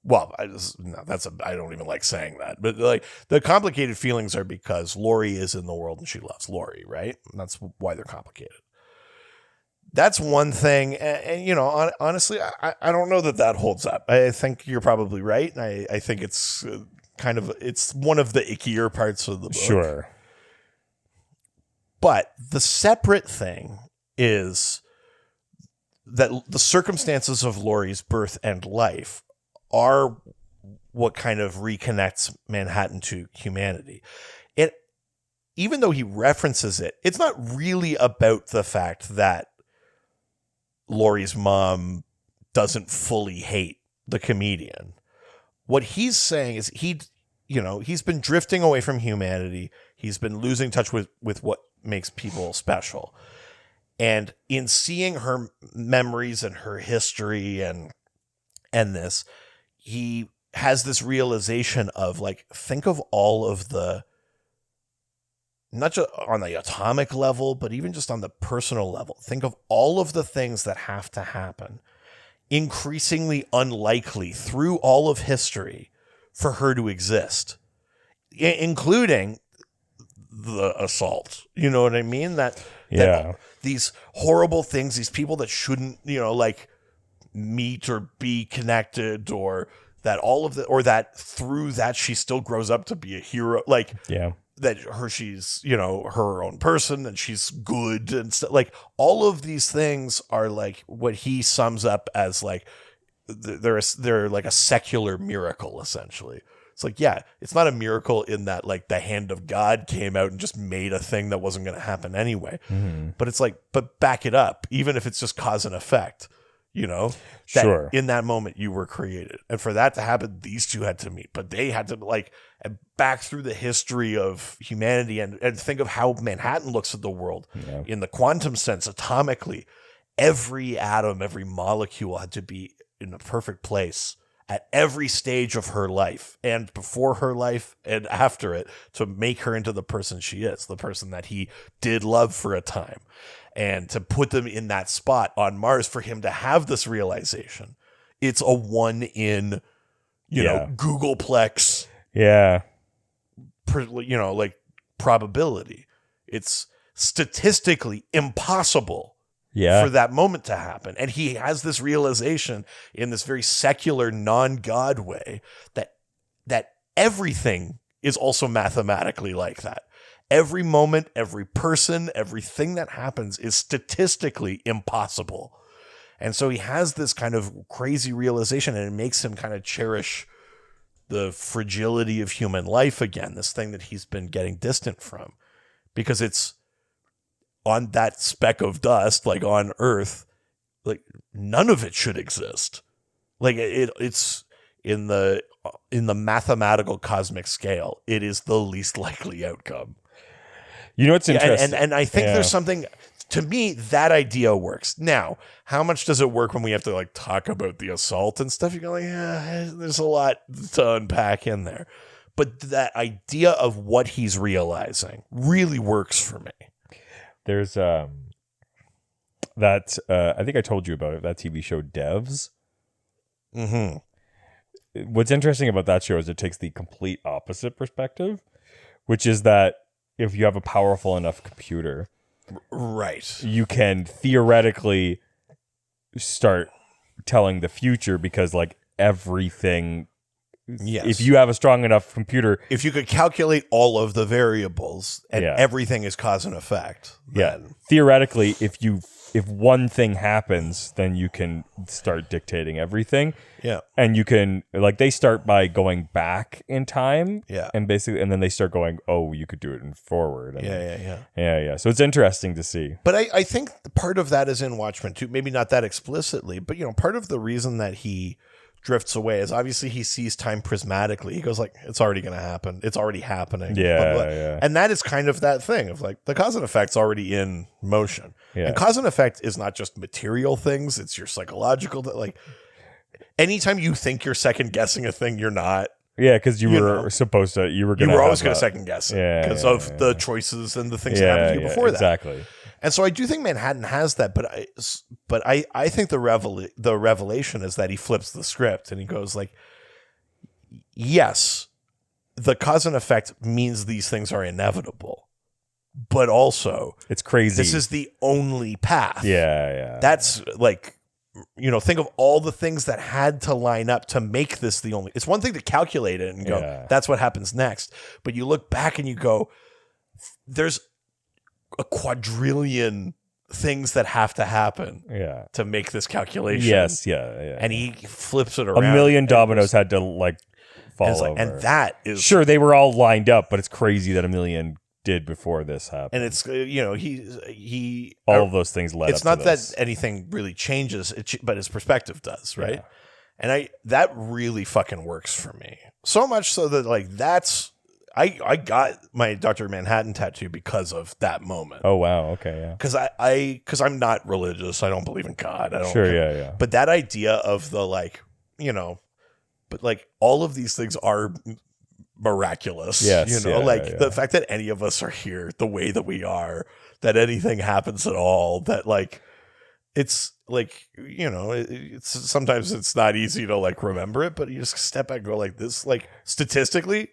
well, I don't even like saying that, but like the complicated feelings are because Laurie is in the world and she loves Laurie, right? And that's why they're complicated. That's one thing. And honestly, I don't know that holds up. I think you're probably right. And I think it's it's one of the ickier parts of the book. Sure. But the separate thing is that the circumstances of Laurie's birth and life are what kind of reconnects Manhattan to humanity. Even though he references it, it's not really about the fact that Laurie's mom doesn't fully hate the comedian. What he's saying is he's been drifting away from humanity. He's been losing touch with what makes people special. And in seeing her memories and her history and this, he has this realization of like, think of all of the, not just on the atomic level, but even just on the personal level. Think of all of the things that have to happen, increasingly unlikely through all of history for her to exist, including the assault. You know what I mean? That these horrible things, these people that shouldn't, like meet or be connected, or that all of the, or that through that she still grows up to be a hero. Like, that she's, her own person and she's good and stuff. Like, all of these things are like what he sums up as like, they're like a secular miracle, essentially. It's like, yeah, it's not a miracle in that like the hand of God came out and just made a thing that wasn't going to happen anyway. Mm-hmm. But it's like, but back it up, even if it's just cause and effect, that sure. In that moment you were created. And for that to happen, these two had to meet, but they had to like back through the history of humanity and think of how Manhattan looks at the world in the quantum sense, atomically. Every atom, every molecule had to be in a perfect place at every stage of her life, and before her life and after it, to make her into the person she is, the person that he did love for a time. And to put them in that spot on Mars for him to have this realization, it's a 1 in, Googleplex. Yeah. Like probability. It's statistically impossible for that moment to happen. And he has this realization in this very secular, non-God way that everything is also mathematically like that. Every moment, every person, everything that happens is statistically impossible. And so he has this kind of crazy realization, and it makes him kind of cherish the fragility of human life again, this thing that he's been getting distant from, because it's on that speck of dust, like on Earth, like none of it should exist. Like it's in the mathematical cosmic scale, it is the least likely outcome. You know what's interesting? And I think there's something, to me, that idea works. Now, how much does it work when we have to like talk about the assault and stuff? You go like, there's a lot to unpack in there. But that idea of what he's realizing really works for me. There's that I think I told you about it, that TV show Devs. Mm-hmm. What's interesting about that show is it takes the complete opposite perspective, which is that if you have a powerful enough computer, right, you can theoretically start telling the future, because like everything, if you have a strong enough computer, if you could calculate all of the variables and everything is cause and effect, then theoretically, if one thing happens, then you can start dictating everything. Yeah. And you can, like, they start by going back in time. Yeah. And basically, and then they start going, oh, you could do it in forward. And Yeah. So it's interesting to see. But I think part of that is in Watchmen too. Maybe not that explicitly, but part of the reason that he drifts away is obviously he sees time prismatically. He goes like, it's already going to happen. It's already happening. Yeah, blah, blah. yeah. And that is kind of that thing of like the cause and effect's already in motion. Yeah. And cause and effect is not just material things. It's your psychological, like anytime you think you're second guessing a thing, you're not. Yeah, because you were supposed to, you were always going to second guess it because of the choices and the things that happened to you before that. Exactly. And so I do think Manhattan has that, but I think the revelation is that he flips the script and he goes like, yes, the cause and effect means these things are inevitable, but also it's crazy. This is the only path. Yeah. That's like think of all the things that had to line up to make this the only. It's one thing to calculate it and go, that's what happens next. But you look back and you go, there's a quadrillion things that have to happen to make this calculation. Yes, yeah. And he flips it around. A million dominoes had to like fall over. And that is sure they were all lined up, but it's crazy that a million did before this happened. And it's he all of those things led. It's up not to this. that anything really changes, but his perspective does, right? Yeah. And that really fucking works for me. So much so that like I got my Dr. Manhattan tattoo because of that moment. Oh wow, okay, yeah. Because I'm not religious. I don't believe in God. I don't. Sure, yeah. But that idea of the but like all of these things are miraculous. Yes, the fact that any of us are here the way that we are, that anything happens at all, that like it's like it's sometimes it's not easy to like remember it, but you just step back and go like this, like statistically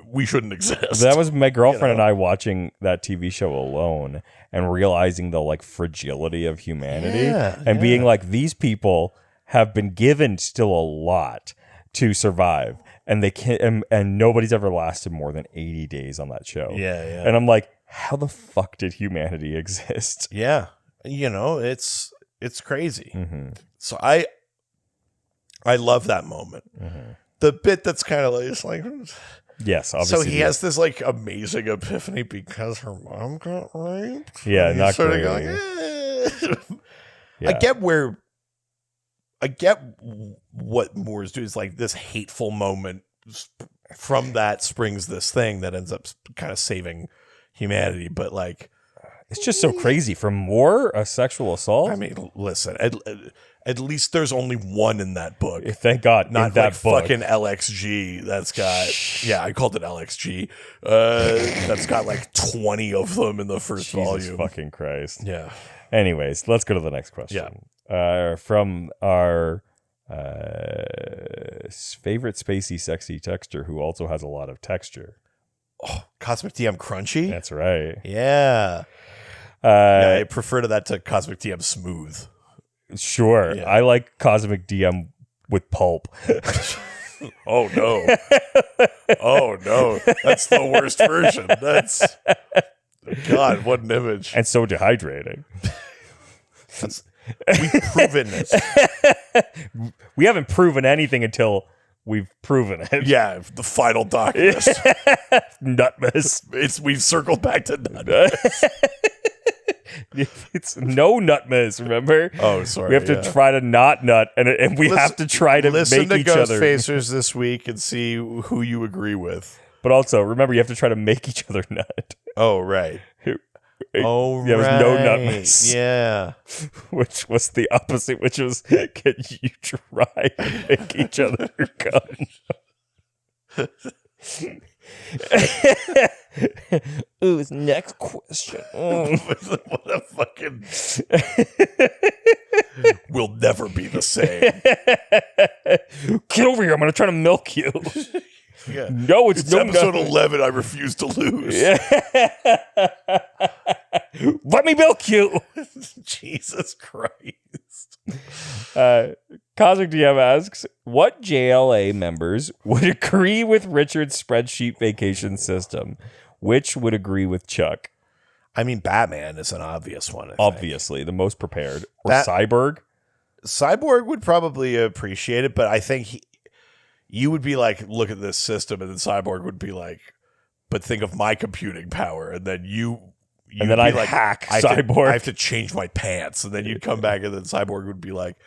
we shouldn't exist. That was my girlfriend and I watching that TV show alone and realizing the like fragility of humanity and being like, these people have been given still a lot to survive, and they can't, and nobody's ever lasted more than 80 days on that show. Yeah. And I'm like, how the fuck did humanity exist? Yeah. It's crazy. Mm-hmm. So I love that moment. Mm-hmm. The bit that's kind of like, it's like, yes, obviously. So he has this like amazing epiphany because her mom got raped. Yeah, and not sort great. of going, Yeah. I get what Moore's do is like this hateful moment from that springs this thing that ends up kind of saving humanity. But like, it's just so crazy. From more a sexual assault. I mean, listen, at least there's only one in that book. Thank God, Not in that like book. fucking LXG. That's got I called it LXG. That's got like 20 of them in the first Jesus volume. fucking Christ. Yeah. Anyways, let's go to the next question. From our favorite spacey, sexy texter who also has a lot of texture. Oh, Cosmic DM Crunchy? That's right. Yeah. I prefer that to Cosmic DM Smooth. Sure. Yeah. I like Cosmic DM with pulp. Oh, no. Oh, no. That's the worst version. That's... God, what an image. And so dehydrating. We've proven this. We haven't proven anything until we've proven it. Yeah, the final darkness. Nutmess. We've circled back to nutmess. It's no nutmess, remember? Oh, sorry. We have to try to not nut, and we have to try to listen make to each other. Ghostfacers this week and see who you agree with. But also, remember, you have to try to make each other nut. Oh, right. Oh, there was no nutmess. Yeah. Which was the opposite, which was, can you try to make each other come? Ooh, next question. What a fucking... We'll never be the same. Get over here. I'm going to try to milk you. Yeah. No, it's no episode 11. I refuse to lose. Let me milk you. Jesus Christ. Cosmic DM asks, what JLA members would agree with Richard's spreadsheet vacation system? Which would agree with Chuck? I mean, Batman is an obvious one. Obviously, the most prepared. Or Cyborg Cyborg? would probably appreciate it, but I think you would be like, look at this system, and then Cyborg would be like, but think of my computing power, and then and then I'd hack Cyborg. I have to change my pants, and then you'd come back, and then Cyborg would be like,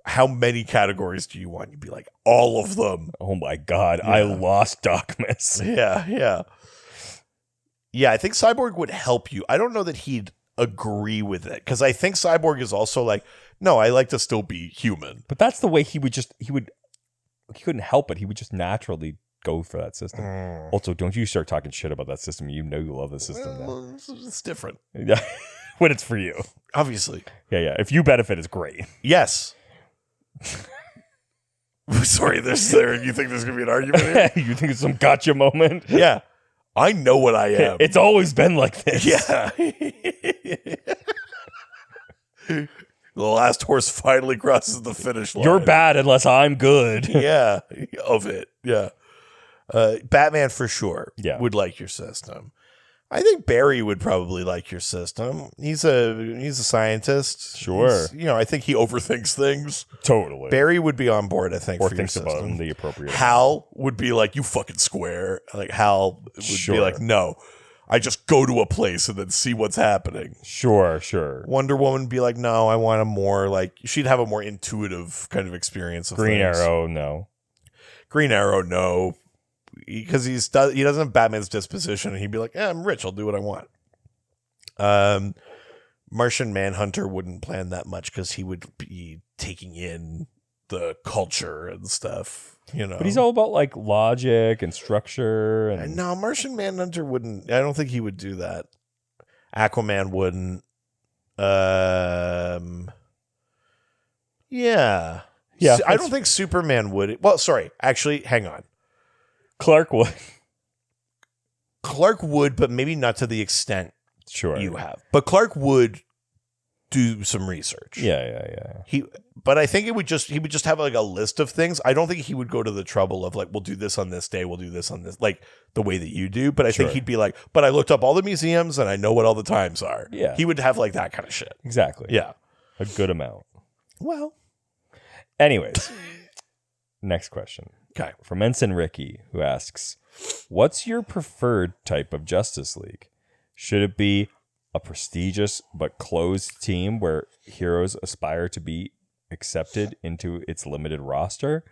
how many categories do you want? You'd be like, all of them. Oh my God, Yeah. I lost Darkness. Yeah. Yeah, I think Cyborg would help you. I don't know that he'd agree with it, because I think Cyborg is also like, no, I like to still be human. But that's the way he couldn't help it. He would just naturally go for that system. Also, don't you start talking shit about that system. You know you love the system now. Well, it's different. Yeah. When it's for you. Obviously. Yeah. If you benefit, it's great. Yes. Sorry, you think there's going to be an argument here? You think it's some gotcha moment? Yeah. I know what I am. It's always been like this. Yeah. The last horse finally crosses the finish line. You're bad unless I'm good. Yeah, of it. Yeah. Batman for sure would like your system. I think Barry would probably like your system. He's a scientist. Sure. I think he overthinks things. Totally. Barry would be on board, I think, Or for thinks your about system. them the appropriate. Hal would be like, you fucking square. Like Hal would be like, no, I just go to a place and then see what's happening. Sure. Wonder Woman would be like, no, I want a more like, she'd have a more intuitive kind of experience of Green things. Arrow, no. Green Arrow, no. Because he doesn't have Batman's disposition, and he'd be like, "Yeah, I'm rich. I'll do what I want." Martian Manhunter wouldn't plan that much because he would be taking in the culture and stuff, But he's all about like logic and structure. And no, Martian Manhunter wouldn't. I don't think he would do that. Aquaman wouldn't. Yeah. I don't think Superman would. Well, sorry. Actually, hang on. Clark would. Clark would, but maybe not to the extent you have. But Clark would do some research. Yeah. But I think he would just have like a list of things. I don't think he would go to the trouble of like, we'll do this on this day, we'll do this on this, like the way that you do. But I think he'd be like, but I looked up all the museums and I know what all the times are. Yeah. He would have like that kind of shit. Exactly. Yeah. A good amount. Well. Anyways. Next question. Okay. From Ensign Ricky, who asks, what's your preferred type of Justice League? Should it be a prestigious but closed team where heroes aspire to be accepted into its limited roster?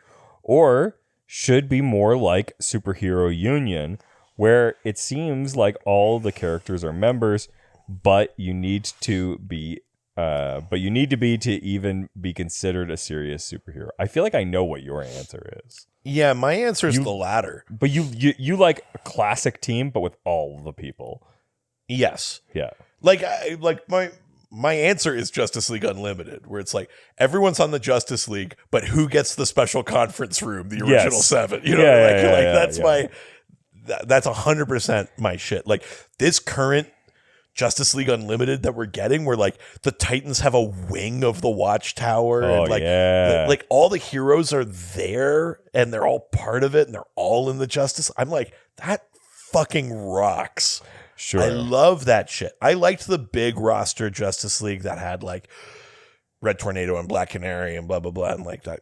Or should be more like Superhero Union, where it seems like all the characters are members, but you need to be to even be considered a serious superhero? I feel like I know what your answer is. Yeah, my answer is the latter. But you like a classic team, but with all the people. Yes. Yeah. Like my answer is Justice League Unlimited, where it's like everyone's on the Justice League, but who gets the special conference room, the original 7? You know, that's 100% my shit. Like this current Justice League Unlimited that we're getting, where like the Titans have a wing of the Watchtower, and like all the heroes are there and they're all part of it and they're all in the Justice. I'm like, that fucking rocks. Sure. I love that shit. I liked the big roster Justice League that had like Red Tornado and Black Canary and blah blah blah and like that.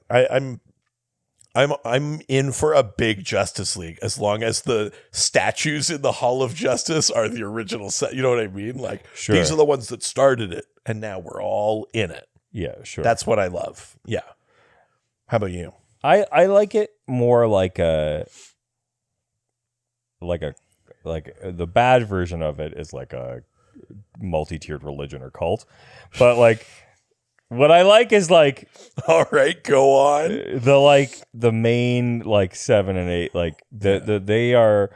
I'm in for a big Justice League as long as the statues in the Hall of Justice are the original set. You know what I mean? Like these are the ones that started it, and now we're all in it. Yeah, sure. That's what I love. Yeah. How about you? I like it more like the bad version of it is like a multi-tiered religion or cult, but like. What I like is like, all right, go on. The main like 7 and 8, like they are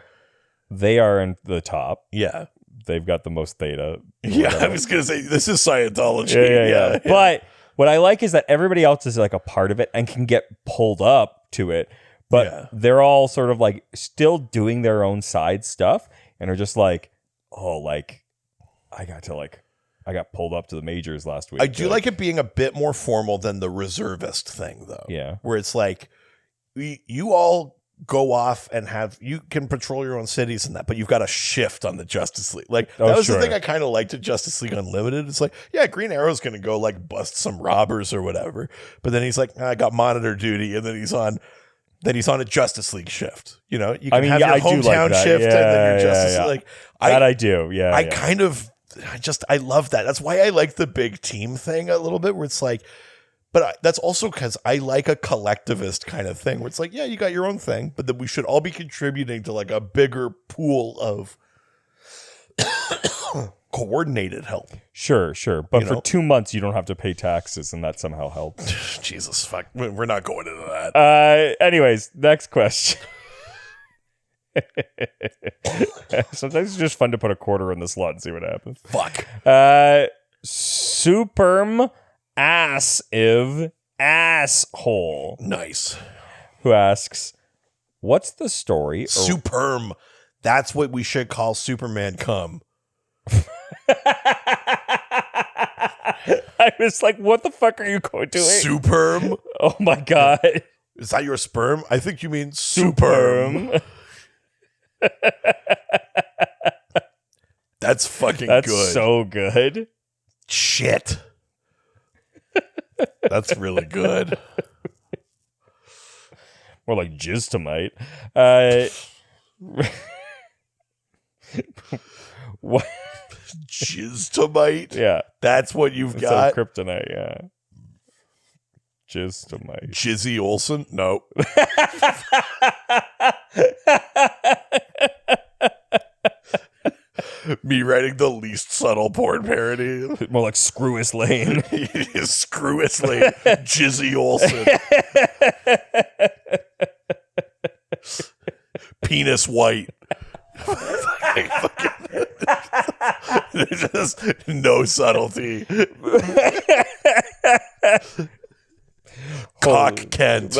in the top. Yeah, they've got the most theta. Yeah, I was gonna say this is Scientology. Yeah. But what I like is that everybody else is like a part of it and can get pulled up to it, but they're all sort of like still doing their own side stuff and are just like, oh, like I got pulled up to the majors last week. I do like it being a bit more formal than the reservist thing, though. Yeah. Where it's like, you all go off and you can patrol your own cities and that, but you've got a shift on the Justice League. Like, that was the thing I kind of liked at Justice League Unlimited. It's like, yeah, Green Arrow's going to go like bust some robbers or whatever. But then he's like, I got monitor duty. And then he's on a Justice League shift. You know, you can have your hometown shift and then your Justice League. Like, I do. Yeah. I kind of... I love that. That's why I like the big team thing a little bit, where it's like, but that's also because I like a collectivist kind of thing where it's like, yeah, you got your own thing, but then we should all be contributing to like a bigger pool of coordinated help. Sure. But for 2 months, you don't have to pay taxes, and that somehow helps. Jesus, fuck. We're not going into that. Anyways, next question. Sometimes it's just fun to put a quarter in the slot and see what happens. Fuck. Superm Assive Asshole. Nice. Who asks, what's the story? Superm. That's what we should call Superman cum. I was like, what the fuck are you doing? Superm. Oh my god. Is that your sperm? I think you mean superm. That's fucking That's good. so good. Shit. That's really good. More like Jizztomite. What? Jizztomite? Yeah. That's what you've It's got? kryptonite, yeah. Jizztomite. Jizzy Olsen? No. Me writing the least subtle porn parody. More like Screwus Lane. Screwisly. Jizzy Olsen. Penis white. Just no subtlety. Cock Kent.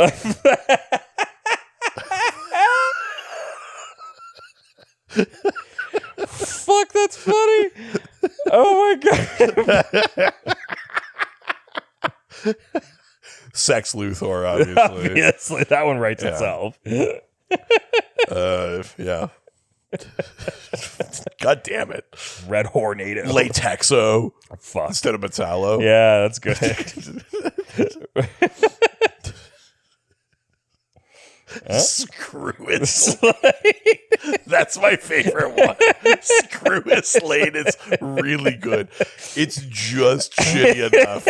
Fuck, that's funny. Oh my god. Sex Luthor, obviously. Obviously, that one writes itself. Yeah. God damn it. Red Hornado. Latexo Fuck. instead of Metallo. Yeah, that's good. Screw it. That's my favorite one. Screw it, Slade. It's really good. It's just shitty enough.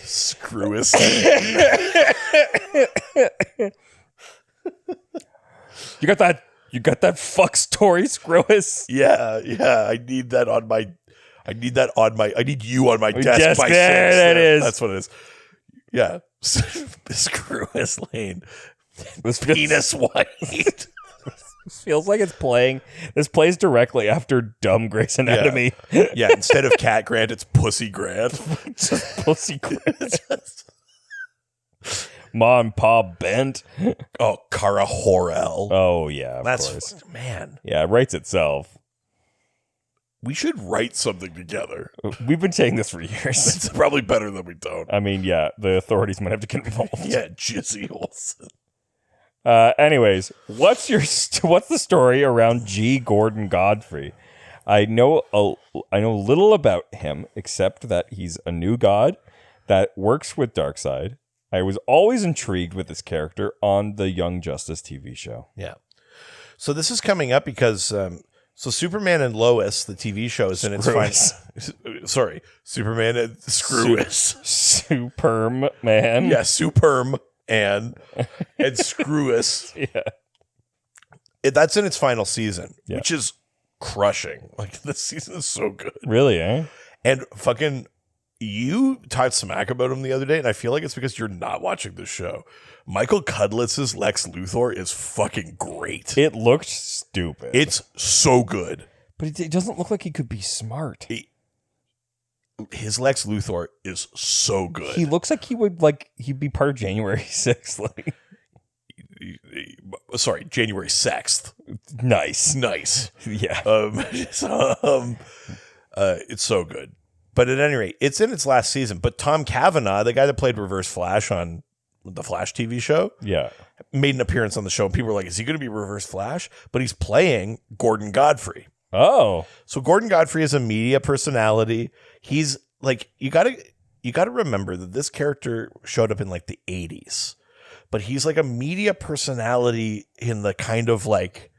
Screw it, Slade. You got that fuck story, Screwus? Yeah. I need that on my. I need you on my desk Yes, by there 6. it is. That's what it is. Yeah. Screw it, Lane. This Penis white. feels like it's playing. This plays directly after Dumb Grey's Anatomy. Yeah, instead of Cat Grant, it's Pussy Grant. Just Pussy Grant. Ma and Pa Bent. Oh, Kara Horrell. Oh yeah, of That's course. man. Yeah, it writes itself. We should write something together. We've been saying this for years. It's probably better than we don't. I mean, yeah, the authorities might have to get involved. Yeah, Jizzy Olsen. Anyways, what's the story around G. Gordon Godfrey? I know little about him except that he's a new god that works with Darkseid. I was always intrigued with this character on the Young Justice TV show. Yeah. So this is coming up because so Superman and Lois, the TV show, is in its final. Sorry, Superman and Screwis. Superm man. Yeah, Superm and Screwis. Yeah. That's in its final season, Yeah. which is crushing. Like, this season is so good. Really, eh? And fucking, you talked smack about him the other day, and I feel like it's because you're not watching this show. Michael Cudlitz's Lex Luthor is fucking great. It looked stupid. It's so good. But it doesn't look like he could be smart. His Lex Luthor is so good. He looks like he'd be part of January 6th. Like, Sorry, January 6th. nice. Nice. Yeah. It's so good. But at any rate, it's in its last season. But Tom Cavanaugh, the guy that played Reverse Flash on the Flash TV show, Yeah. made an appearance on the show. And people were like, is he going to be Reverse Flash? But he's playing Gordon Godfrey. Oh. So Gordon Godfrey is a media personality. He's like, you gotta remember that this character showed up in like the 80s. But he's like a media personality in the kind of like,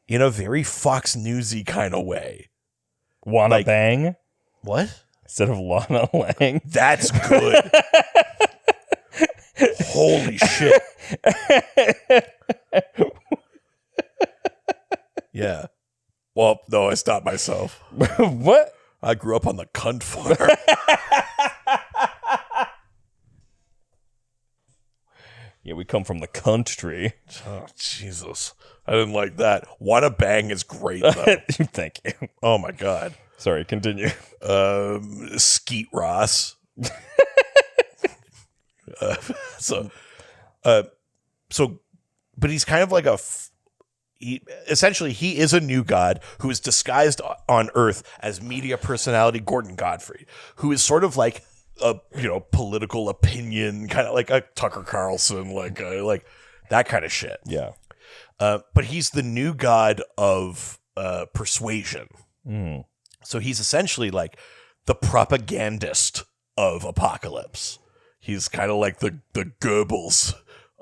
in a very Fox Newsy kind of way. Wanna Like- Bang What? instead of Lana Lang. That's good. Holy shit. Yeah. Well, no, I stopped myself. What? I grew up on the cunt farm. Yeah, we come from the country. Oh, Jesus. I didn't like that. Wanna Bang is great, though. Thank you. Oh, my God. Sorry, continue. Skeet Ross. So, but he's kind of like essentially he is a new god who is disguised on Earth as media personality Gordon Godfrey, who is sort of like a political opinion, kind of like a Tucker Carlson, like that kind of shit. Yeah. But he's the new god of persuasion. So he's essentially like the propagandist of Apocalypse. He's kind of like the Goebbels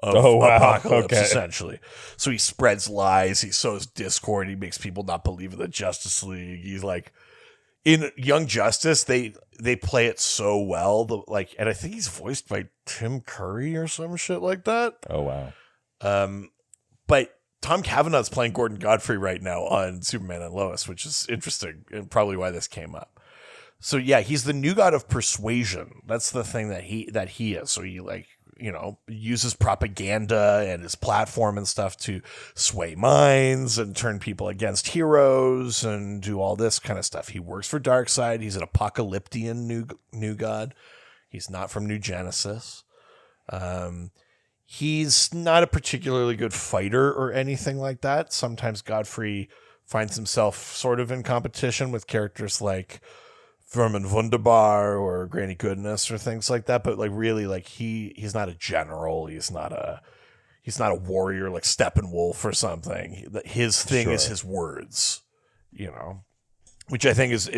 of Apocalypse, essentially. So he spreads lies, he sows discord, he makes people not believe in the Justice League. He's like, in Young Justice, they play it so well. And I think he's voiced by Tim Curry or some shit like that. Oh, wow. But Tom Cavanaugh's playing Gordon Godfrey right now on Superman and Lois, which is interesting and probably why this came up. So yeah, he's the new god of persuasion. That's the thing that he is. So he uses propaganda and his platform and stuff to sway minds and turn people against heroes and do all this kind of stuff. He works for Darkseid. He's an apocalyptian new god. He's not from New Genesis. He's not a particularly good fighter or anything like that. Sometimes Godfrey finds himself sort of in competition with characters like Vermin Wunderbar or Granny Goodness or things like that. But really, he's not a general. He's not a warrior like Steppenwolf or something. His thing is his words, which I think is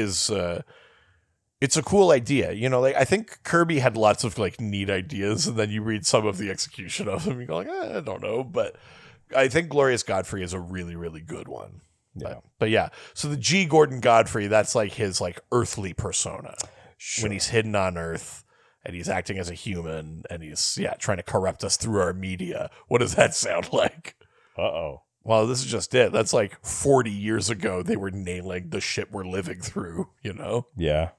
it's a cool idea. I think Kirby had lots of neat ideas, and then you read some of the execution of them, you go I don't know. But I think Glorious Godfrey is a really, really good one. Yeah. But yeah, so the G. Gordon Godfrey, that's his earthly persona when he's hidden on Earth and he's acting as a human and he's trying to corrupt us through our media. What does that sound like? Uh-oh. Well, this is just it. That's 40 years ago they were nailing the shit we're living through, Yeah.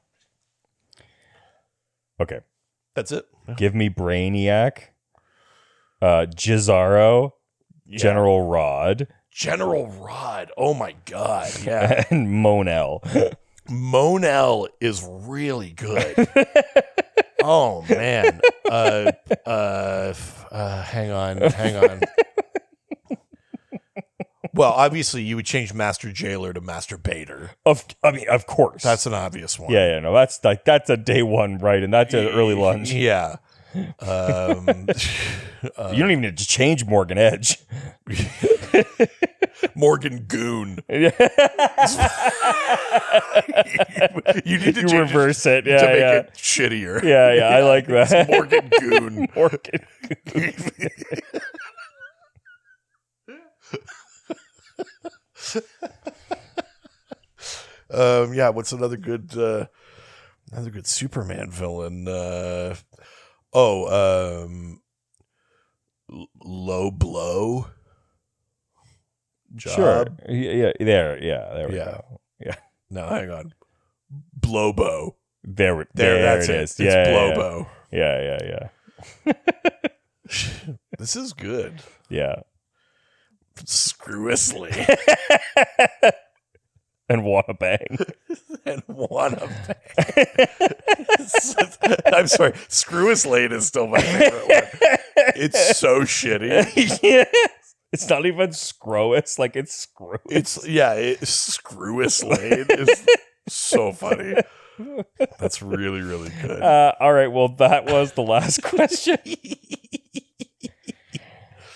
Okay. That's it. Give me Brainiac, Jizarro, General Rod. General Rod. Oh my God. Yeah. And Monel. Monel is really good. Oh man. Hang on. Well, obviously you would change Master Jailer to Master Bader. Of course. That's an obvious one. Yeah, no, that's a day one, right? And that's an early lunch. Yeah. You don't even need to change Morgan Edge. Morgan Goon. You need to reverse it to make it shittier. Yeah, I like that. It's Morgan Goon. Morgan Goon. What's another good Superman villain? Low Blow. Job. Sure. Yeah. There we go. Yeah. No, hang on. Blowbo. There that's it is. It's Blowbo. Yeah. This is good. Yeah. Screwisly. And Wanna Bang. I'm sorry. Screwislade is still my favorite one. It's so shitty. Yes. It's not even Scrowis, it's Screw. It's Screwislade is so funny. That's really, really good. All right, well, that was the last question.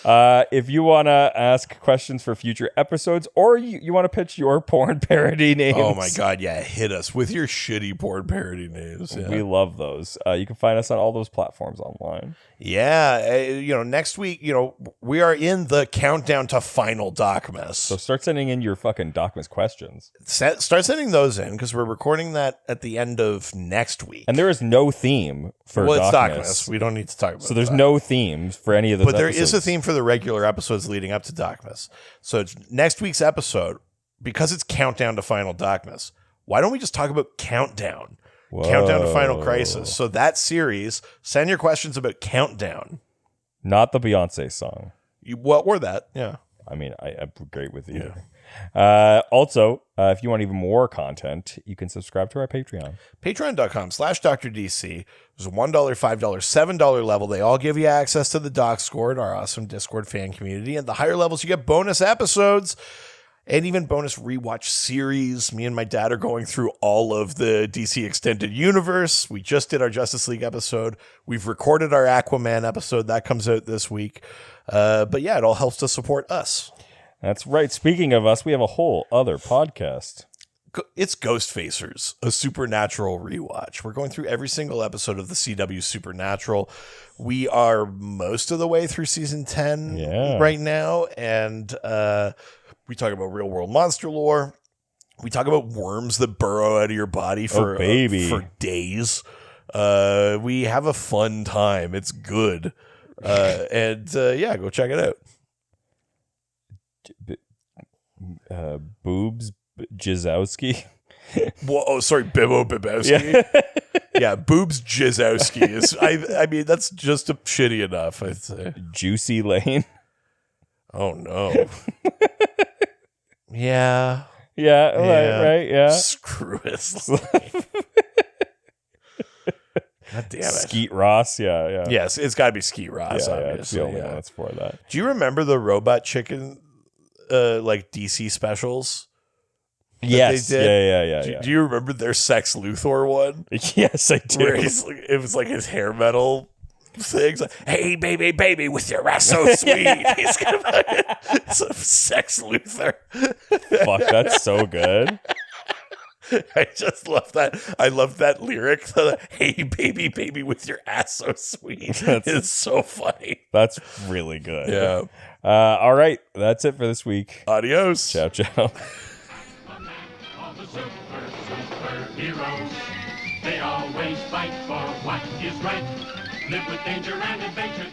If you want to ask questions for future episodes, or you want to pitch your porn parody names. Oh my God, yeah, hit us with your shitty porn parody names. Yeah. We love those. You can find us on all those platforms online. Yeah, next week, we are in the countdown to Final Docmas. So start sending in your fucking Docmas questions. Start sending those in, because we're recording that at the end of next week. And there is no theme for it's Docmas. Docmas. We don't need to talk about So there's that. no themes for any of those But there episodes. is a theme for the regular episodes leading up to Docmas. So it's next week's episode, because it's countdown to Final Docmas, why don't we just talk about Countdown? Whoa. Countdown to Final Crisis. So that series, send your questions about Countdown. Not the Beyonce song. Or that, yeah. I mean, I'm great with you. Yeah. Also, if you want even more content, you can subscribe to our Patreon. Patreon.com/DrDC. There's a $1, $5, $7 level. They all give you access to the Discord, our awesome Discord fan community. And the higher levels, you get bonus episodes and even bonus rewatch series. Me and my dad are going through all of the DC Extended Universe. We just did our Justice League episode. We've recorded our Aquaman episode. That comes out this week. But yeah, it all helps to support us. That's right. Speaking of us, we have a whole other podcast. It's Ghost Facers, a Supernatural rewatch. We're going through every single episode of the CW Supernatural. We are most of the way through season 10 right now, and we talk about real world monster lore. We talk about worms that burrow out of your body for days. We have a fun time. It's good. Yeah, go check it out. Boobs Jizowski. Well, oh, sorry, Bibbo Bibowski. Yeah, Boobs Jizowski is. I mean, that's just shitty enough. I'd say. Juicy Lane. Oh no. Yeah. Right. Yeah. Screw it. God damn it. Skeet Ross. Yeah. Yes, it's got to be Skeet Ross. Yeah, obviously. it's the only one that's for that. Do you remember the Robot Chicken, like DC specials? Yes. They did? Yeah. Do you remember their Sex Luthor one? Yes, I do. Where it was like his hair metal things. Like, hey, baby, with your ass so sweet. He's got some Sex Luthor. Fuck, that's so good. I just love that. I love that lyric. Hey, baby, with your ass so sweet. It's so funny. That's really good. Yeah. All right. That's it for this week. Adios. Ciao. All the superheroes, they always fight for what is right. Live with danger and adventure.